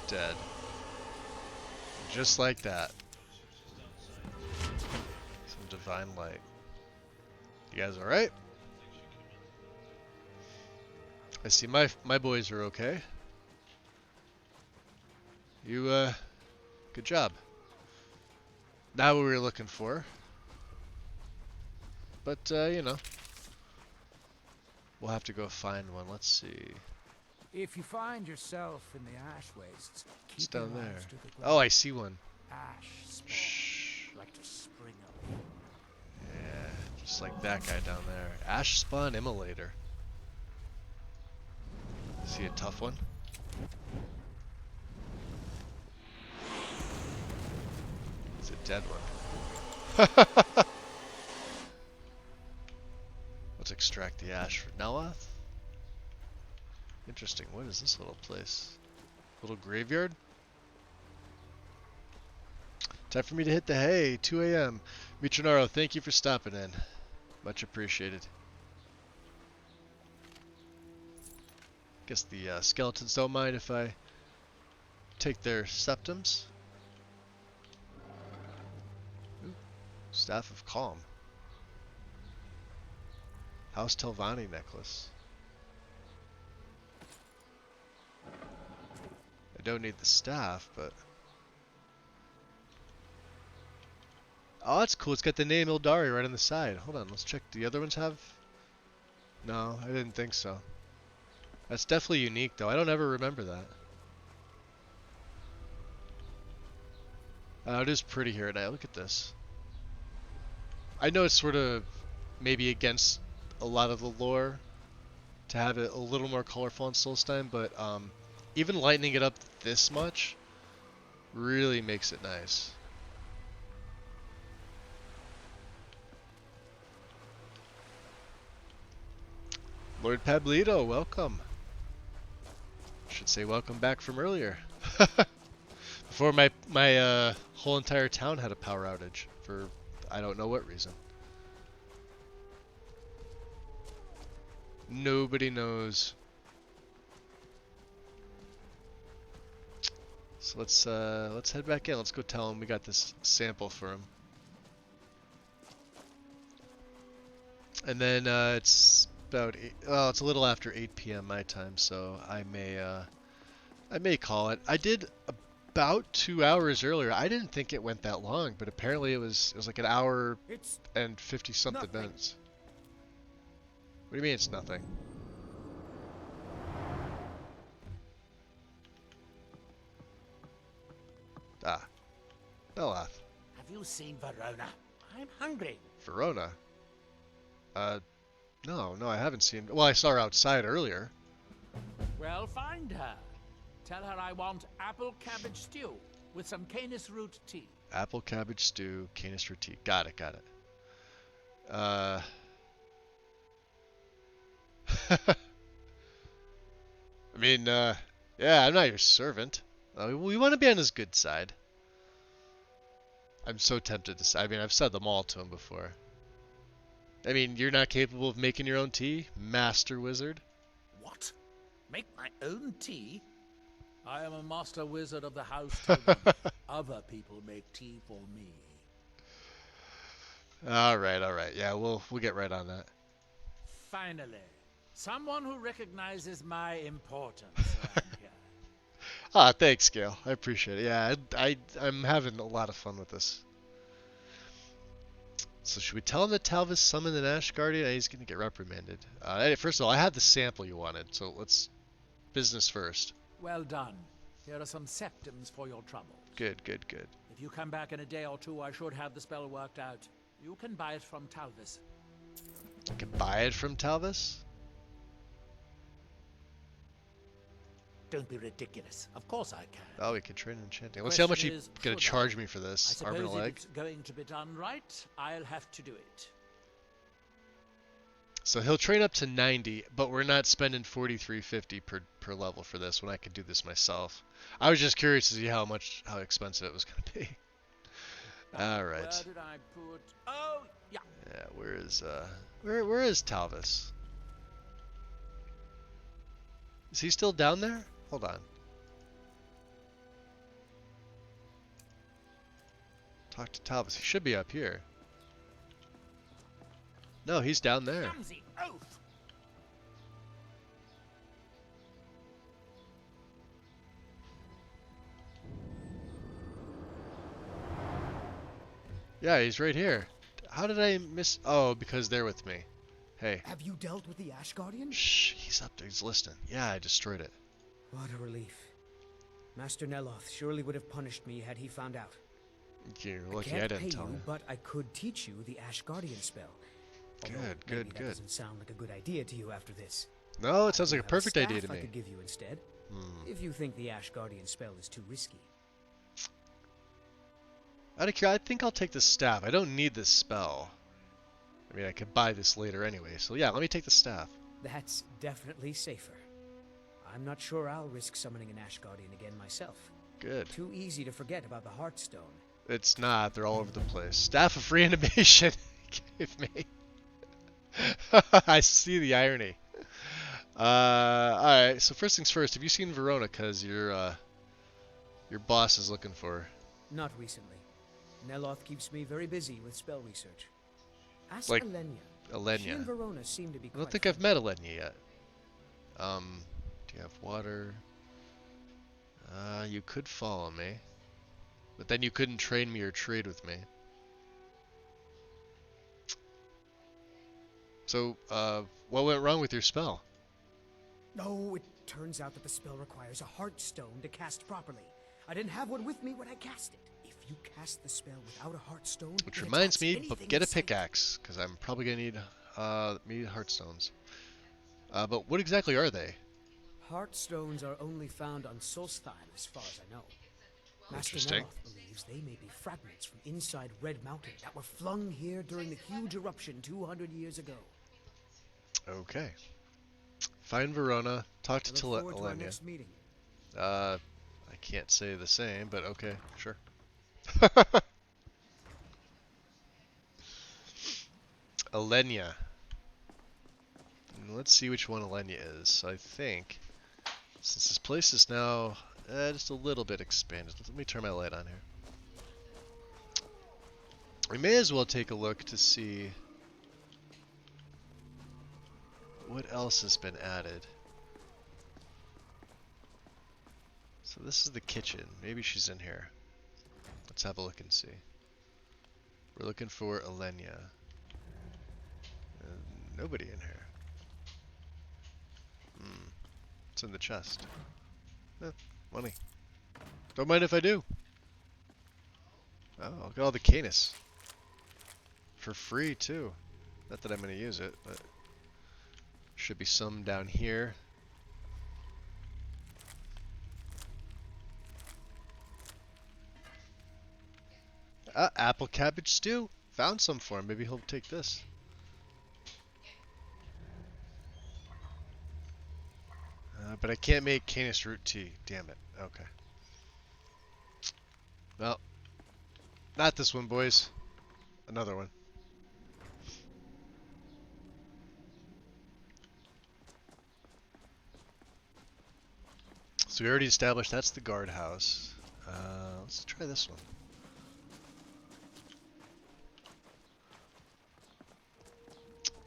Dead. Just like that. Some divine light. You guys alright? I see my boys are okay. You, good job. Not what we were looking for. But, you know. We'll have to go find one. Let's see. If you find yourself in the ash wastes, It's keep your down there. eyes to the ground. Oh, I see one. Ash spores Shh. like to spring up. Yeah, just like that guy down there. Ash Spawn Immolator. See a tough one? It's a dead one. Let's extract the ash for Neloth. Interesting. What is this little place? Little graveyard? Time for me to hit the hay. 2 a.m. Mitronaro, thank you for stopping in. Much appreciated. Guess the skeletons don't mind if I take their septums. Ooh, Staff of Calm. House Telvanni necklace. I don't need the staff, but... Oh, that's cool. It's got the name Ildari right on the side. Hold on, let's check. Do the other ones have... No, I didn't think so. That's definitely unique, though. I don't ever remember that. It is pretty here at night. Look at this. I know it's sort of maybe against a lot of the lore to have it a little more colorful in Solstein, but even lightening it up this much really makes it nice. Lord Pablito, welcome. Should say welcome back from earlier. Before my whole entire town had a power outage for I don't know what reason. Nobody knows. So let's head back in. Let's go tell him we got this sample for him. And then it's about it's a little after 8 p.m. my time, so I may call it. I did about 2 hours earlier. I didn't think it went that long, but apparently it was like an hour and 50 something minutes. What do you mean it's nothing? Ah, Neloth. Have you seen Verona? I'm hungry. Verona? No, I haven't seen... Well, I saw her outside earlier. Well, find her. Tell her I want apple cabbage stew with some canis root tea. Apple cabbage stew, canis root tea. Got it. I mean, yeah, I'm not your servant. We want to be on his good side. I'm so tempted to say... I mean, I've said them all to him before. I mean, you're not capable of making your own tea? Master wizard? What? Make my own tea? I am a master wizard of the house Telvanni. Other people make tea for me. Alright. Yeah, we'll get right on that. Finally, someone who recognizes my importance around here. Ah, thanks, Gale. I appreciate it. Yeah, I'm having a lot of fun with this. So should we tell him that Talvis summoned an Ash Guardian? He's going to get reprimanded. First of all, I had the sample you wanted, so let's... Business first. Well done. Here are some septums for your trouble. Good. If you come back in a day or two, I should have the spell worked out. You can buy it from Talvis. I can buy it from Talvis? Don't be ridiculous. Of course I can. Oh, we can train enchanting. Let's see how much he's going to charge me for this. Arm and a leg. If it's going to be done right, I'll have to do it. So he'll train up to 90, but we're not spending 43.50 per level for this when I could do this myself. I was just curious to see how expensive it was going to be. All right. Where did I put? Oh, yeah. Yeah, where is Talvis? Is he still down there? Hold on. Talk to Talvis. He should be up here. No, he's down there. Clumsy oaf. Yeah, he's right here. How did I miss... Oh, because they're with me. Hey. Have you dealt with the Ash Guardian? Shh, he's up there. He's listening. Yeah, I destroyed it. What a relief. Master Neloth surely would have punished me had he found out. You're lucky I didn't tell him. But I could teach you the Ash Guardian spell. Good. That doesn't sound like a good idea to you after this. No, it sounds I like a do have perfect idea staff to I me. could give you instead, Hmm. if you think the Ash Guardian spell is too risky. I think I'll take the staff. I don't need this spell. I mean, I could buy this later anyway. So yeah, let me take the staff. That's definitely safer. I'm not sure I'll risk summoning an Ash Guardian again myself. Good. Too easy to forget about the Heartstone. It's not. They're all over the place. Staff of reanimation. Give me. I see the irony. Alright, so first things first, have you seen Verona? Because your boss is looking for her. Not recently. Neloth keeps me very busy with spell research. Ask Like Alenia. She and Alenia. Verona seem to be I don't quite think I've met Alenia yet. Do you have water? You could follow me. But then you couldn't train me or trade with me. So, what went wrong with your spell? No, it turns out that the spell requires a Heartstone to cast properly. I didn't have one with me when I cast it. If you cast the spell without a Heartstone, Which it reminds attacks me, anything get in a sight. pickaxe, because I'm probably going to need Heartstones. But what exactly are they? Heartstones are only found on Solstheim, as far as I know. Master Interesting. Neloth believes they may be fragments from inside Red Mountain that were flung here during the huge eruption 200 years ago. Okay. Find Verona, talk to I look forward to our Alenia. next meeting. I can't say the same, but okay, sure. Alenia. Let's see which one Alenia is. So I think, since this place is now just a little bit expanded, let me turn my light on here. We may as well take a look to see what else has been added. So this is the kitchen. Maybe she's in here. Let's have a look and see. We're looking for Alenia. Nobody in here. It's in the chest. Money. Don't mind if I do. Oh, look at all the Canis. For free, too. Not that I'm going to use it, but should be some down here. Apple cabbage stew. Found some for him. Maybe he'll take this. But I can't make Canis root tea. Damn it. Okay. Well, not this one, boys. Another one. So we already established that's the guardhouse. Let's try this one.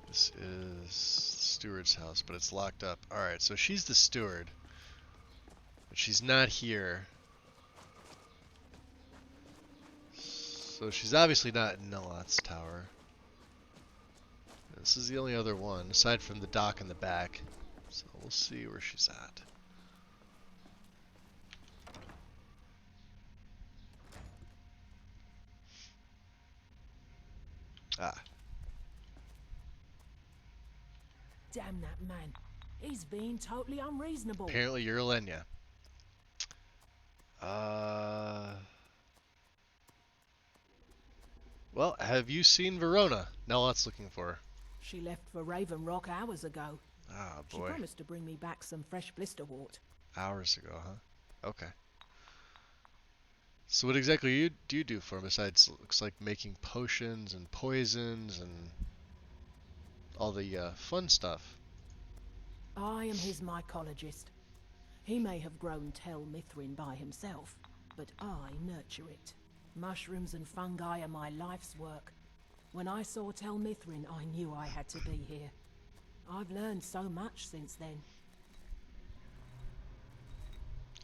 This is the steward's house, but it's locked up. Alright, so she's the steward. But she's not here. So she's obviously not in Neloth's tower. This is the only other one, aside from the dock in the back. So we'll see where she's at. Ah. Damn that man. He's being totally unreasonable. Apparently you're Alenia. Well, have you seen Verona? Neloth's looking for her. She left for Raven Rock hours ago. Ah, She boy. promised to bring me back some fresh blisterwort. Hours ago, huh? Okay. So what exactly do you do for him besides, looks like, making potions and poisons and all the fun stuff? I am his mycologist. He may have grown Tel Mithrin by himself, but I nurture it. Mushrooms and fungi are my life's work. When I saw Tel Mithrin, I knew I had to be here. I've learned so much since then.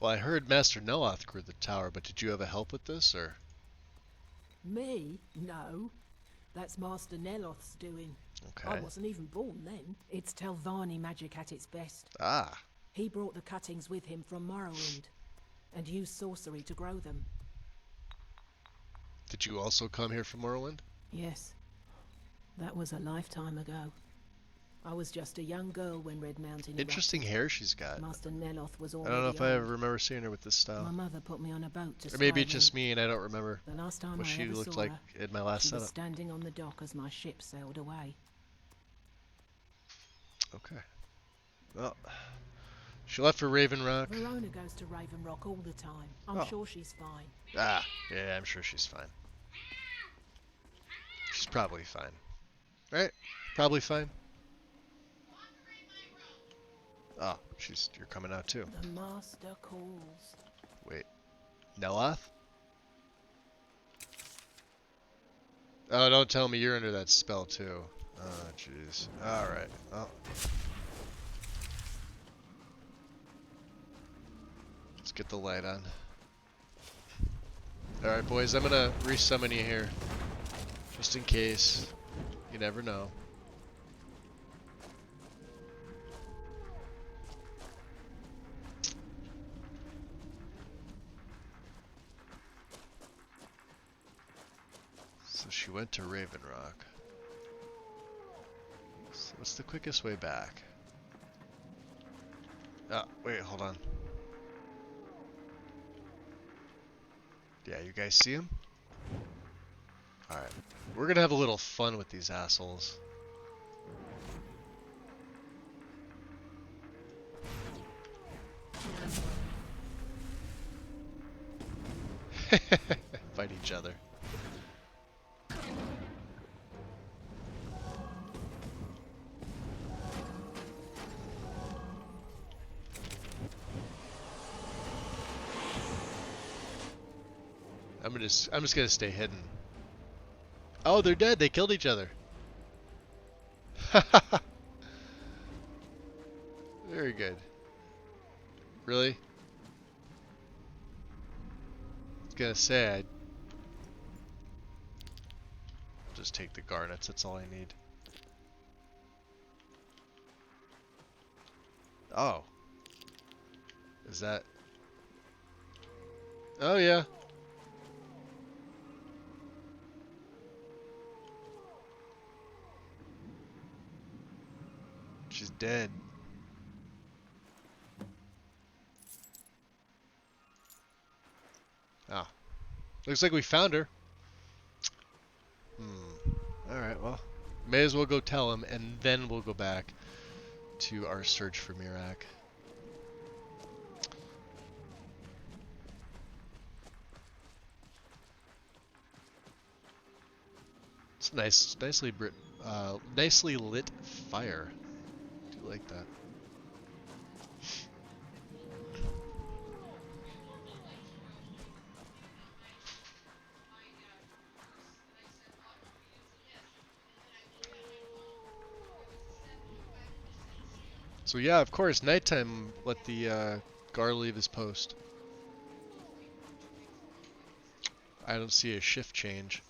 Well, I heard Master Neloth grew the tower, but did you have a help with this, or? Me? No. That's Master Neloth's doing. Okay. I wasn't even born then. It's Telvanni magic at its best. Ah. He brought the cuttings with him from Morrowind, and used sorcery to grow them. Did you also come here from Morrowind? Yes. That was a lifetime ago. I was just a young girl when Red Mountain Interesting erupted. hair she's got. Master Neloth was I already don't know if I ever old. remember seeing her with this My style. mother put me on a boat to Or maybe Skyrim. it's just me and I don't remember The last time what I she ever looked saw like her, in my last she was setup. standing on the dock as my ship sailed away. Okay. Well, she left for Raven Rock. Verona goes to Raven Rock all the time. I'm Oh. sure she's fine. Ah, yeah, I'm sure she's fine. She's probably fine. Right? Probably fine. Oh, you're coming out too. The master calls. Wait. Neloth? Oh, don't tell me you're under that spell too. Oh, jeez. Alright. Oh. Let's get the light on. Alright, boys, I'm gonna resummon you here. Just in case. You never know. So she went to Raven Rock. So what's the quickest way back? Oh, wait, hold on. Yeah, you guys see him? Alright. We're gonna have a little fun with these assholes. Fight each other. I'm just gonna stay hidden. Oh, they're dead. They killed each other. Very good. Really? I was gonna say I'd just take the garnets. That's all I need. Oh. Is that? Oh yeah. She's dead. Ah. Looks like we found her. Alright, well. May as well go tell him, and then we'll go back to our search for Miraak. It's nice, nicely lit fire. I do like that. So yeah, of course, nighttime. Let the Gar leave his post. I don't see a shift change.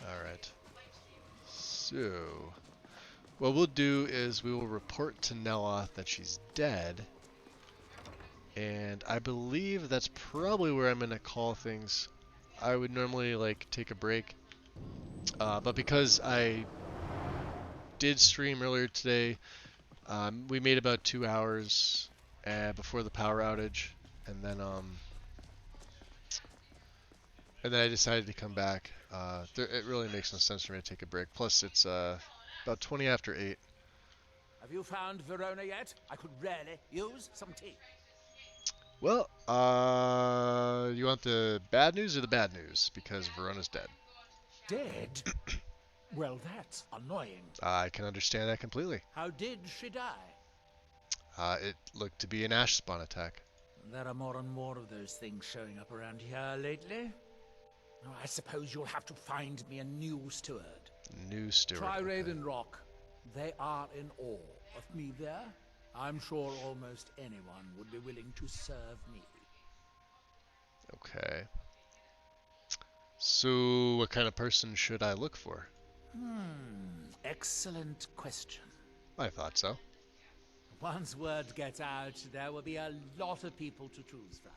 Alright. So, what we'll do is we will report to Neloth that she's dead. And I believe that's probably where I'm going to call things. I would normally like take a break. But because I did stream earlier today, we made about 2 hours before the power outage. And then I decided to come back. It really makes no sense for me to take a break. Plus, it's about 20 after 8. Have you found Verona yet? I could really use some tea. Well, you want the bad news or the bad news? Because Verona's dead. Dead? Well, that's annoying. I can understand that completely. How did she die? It looked to be an ash spawn attack. There are more and more of those things showing up around here lately. Oh, I suppose you'll have to find me a new steward. New steward. Try Raven Rock. They are in awe of me there. I'm sure almost anyone would be willing to serve me. Okay. So, what kind of person should I look for? Excellent question. I thought so. Once word gets out, there will be a lot of people to choose from.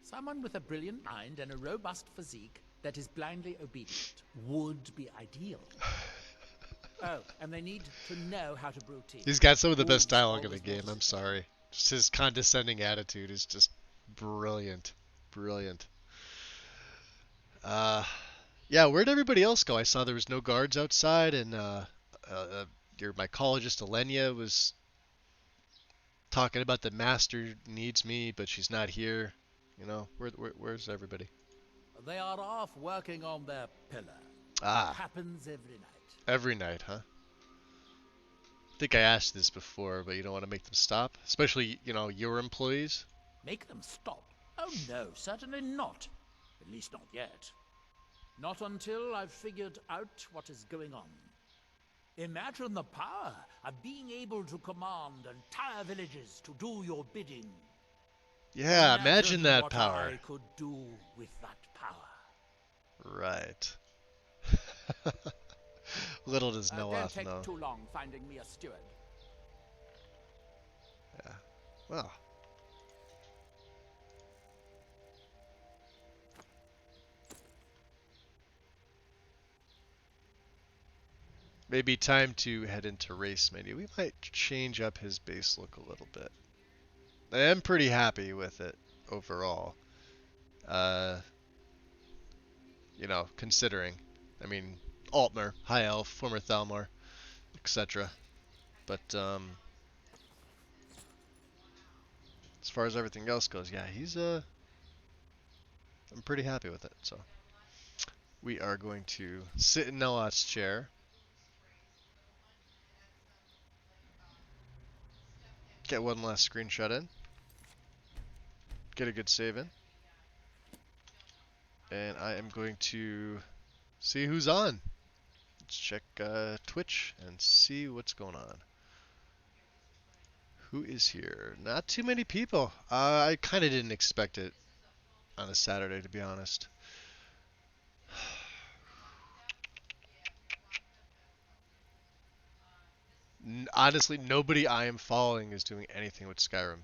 Someone with a brilliant mind and a robust physique that is blindly obedient would be ideal. Oh, and they need to know how to brew tea. He's got some of the best Wolves dialogue in the always game. notice I'm it. sorry. Just his condescending attitude is just brilliant. Brilliant. Uh, yeah, where'd everybody else go? I saw there was no guards outside, and your mycologist Elenia was talking about the master needs me, but she's not here. You know, where's everybody? They are off working on their pillar. Ah, Happens every night. every night, huh? I think I asked this before, but you don't want to make them stop, especially your employees. Make them stop? Oh no, certainly not. At least not yet. Not until I've figured out what is going on. Imagine the power of being able to command entire villages to do your bidding. Yeah, imagine that what power. I could do with that power. Right. Little does Don't Neloth take know. too long finding me a steward. Yeah. Well. Maybe time to head into race menu. We might change up his base look a little bit. I am pretty happy with it overall. Considering. I mean, Altmer, High Elf, former Thalmor, etc. But, as far as everything else goes, yeah, I'm pretty happy with it, so. We are going to sit in Nelot's chair. Get one last screenshot in. Get a good save in. And I am going to see who's on. Let's check Twitch and see what's going on. Who is here? Not too many people. I kind of didn't expect it on a Saturday, to be honest. Honestly, nobody I am following is doing anything with Skyrim.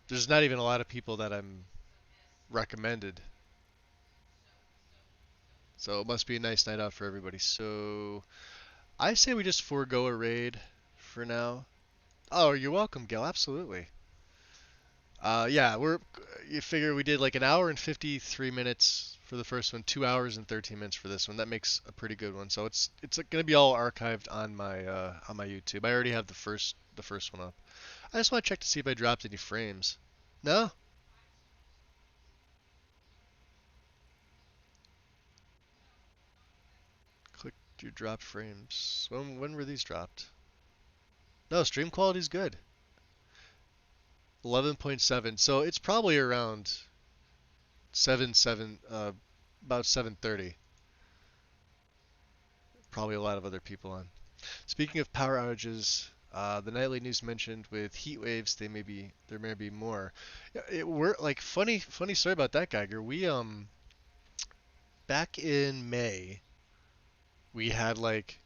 There's not even a lot of people that I'm recommended. So it must be a nice night out for everybody. So I say we just forego a raid for now. Oh, you're welcome, Gil. Absolutely. Yeah, you figure we did like an hour and 53 minutes for the first one, 2 hours and 13 minutes for this one. That makes a pretty good one. So it's going to be all archived on my YouTube. I already have the first one up. I just want to check to see if I dropped any frames. No? Click your dropped frames. When were these dropped? No, stream quality's good. 11.7. So it's probably around 7 about 7:30. Probably a lot of other people on. Speaking of power outages, the nightly news mentioned with heat waves, there may be more. We're like funny story about that, Geiger. We back in May, we had like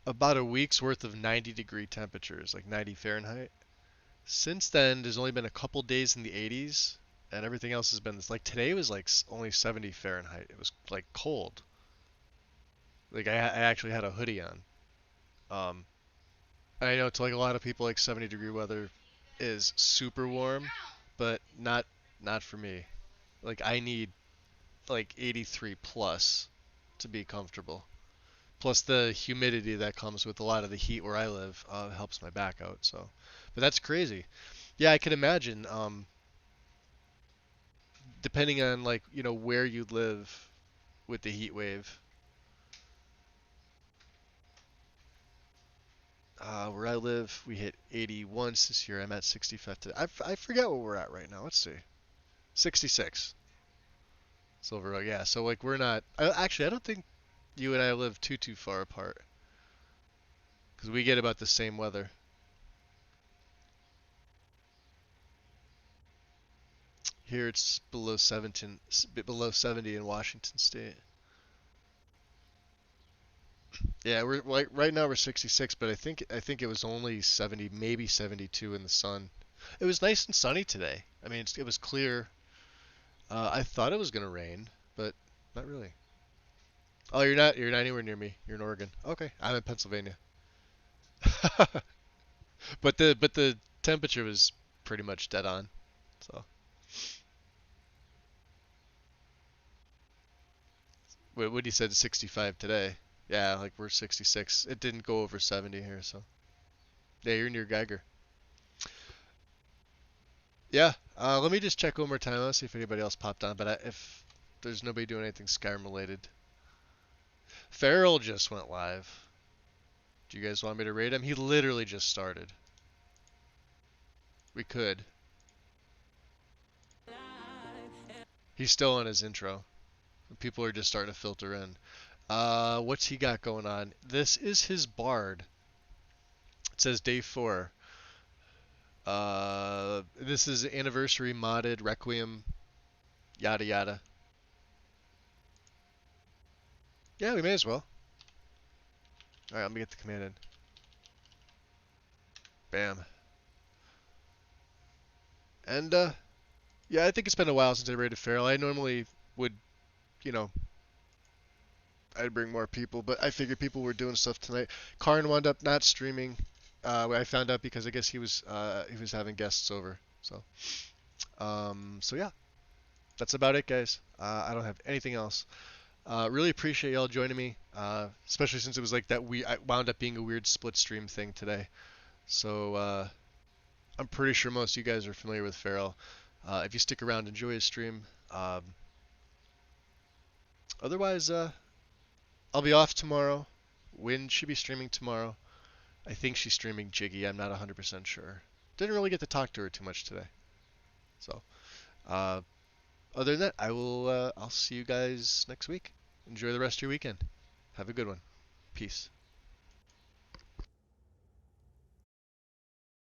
about a week's worth of 90-degree temperatures, like 90 Fahrenheit. Since then, there's only been a couple days in the 80s, and everything else has been this. Like today was like only 70 Fahrenheit. It was like cold. Like I actually had a hoodie on. I know to like a lot of people, like 70-degree weather is super warm, but not for me. Like I need like 83 plus to be comfortable. Plus the humidity that comes with a lot of the heat where I live helps my back out. So, but that's crazy. Yeah, I can imagine. Depending on like where you live with the heat wave. Where I live, we hit 80 once this year. I'm at 65 today. I forget what we're at right now. Let's see. 66. Silver Oak, yeah. So like we're not. Actually, I don't think you and I live too far apart. Because we get about the same weather. Here it's below 70 in Washington State. Yeah, we're like right now we're 66, but I think it was only 70, maybe 72 in the sun. It was nice and sunny today. I mean, it was clear. I thought it was gonna rain, but not really. Oh, you're not anywhere near me. You're in Oregon. Okay, I'm in Pennsylvania. But the temperature was pretty much dead on. So what he said 65 today. Yeah, like we're 66. It didn't go over 70 here, so yeah, you're near Geiger. Yeah. Let me just check one more time. I'll see if anybody else popped on. But if there's nobody doing anything Skyrim related, Farrell just went live. Do you guys want me to raid him? He literally just started. We could. He's still on his intro. People are just starting to filter in. What's he got going on? This is his bard. It says day 4. This is anniversary modded Requiem, yada yada. Yeah, we may as well. Alright, let me get the command in. Bam. And, yeah, I think it's been a while since I raided Feral. I normally would, you know, I'd bring more people, but I figured people were doing stuff tonight. Karn wound up not streaming. I found out because I guess he was having guests over. So yeah, that's about it, guys. I don't have anything else. Really appreciate y'all joining me, especially since it was like that. I wound up being a weird split stream thing today. So I'm pretty sure most of you guys are familiar with Feral. If you stick around, enjoy his stream. Otherwise, I'll be off tomorrow. Win should be streaming tomorrow. I think she's streaming Jiggy. I'm not 100% sure. Didn't really get to talk to her too much today. So, other than that, I'll see you guys next week. Enjoy the rest of your weekend. Have a good one. Peace.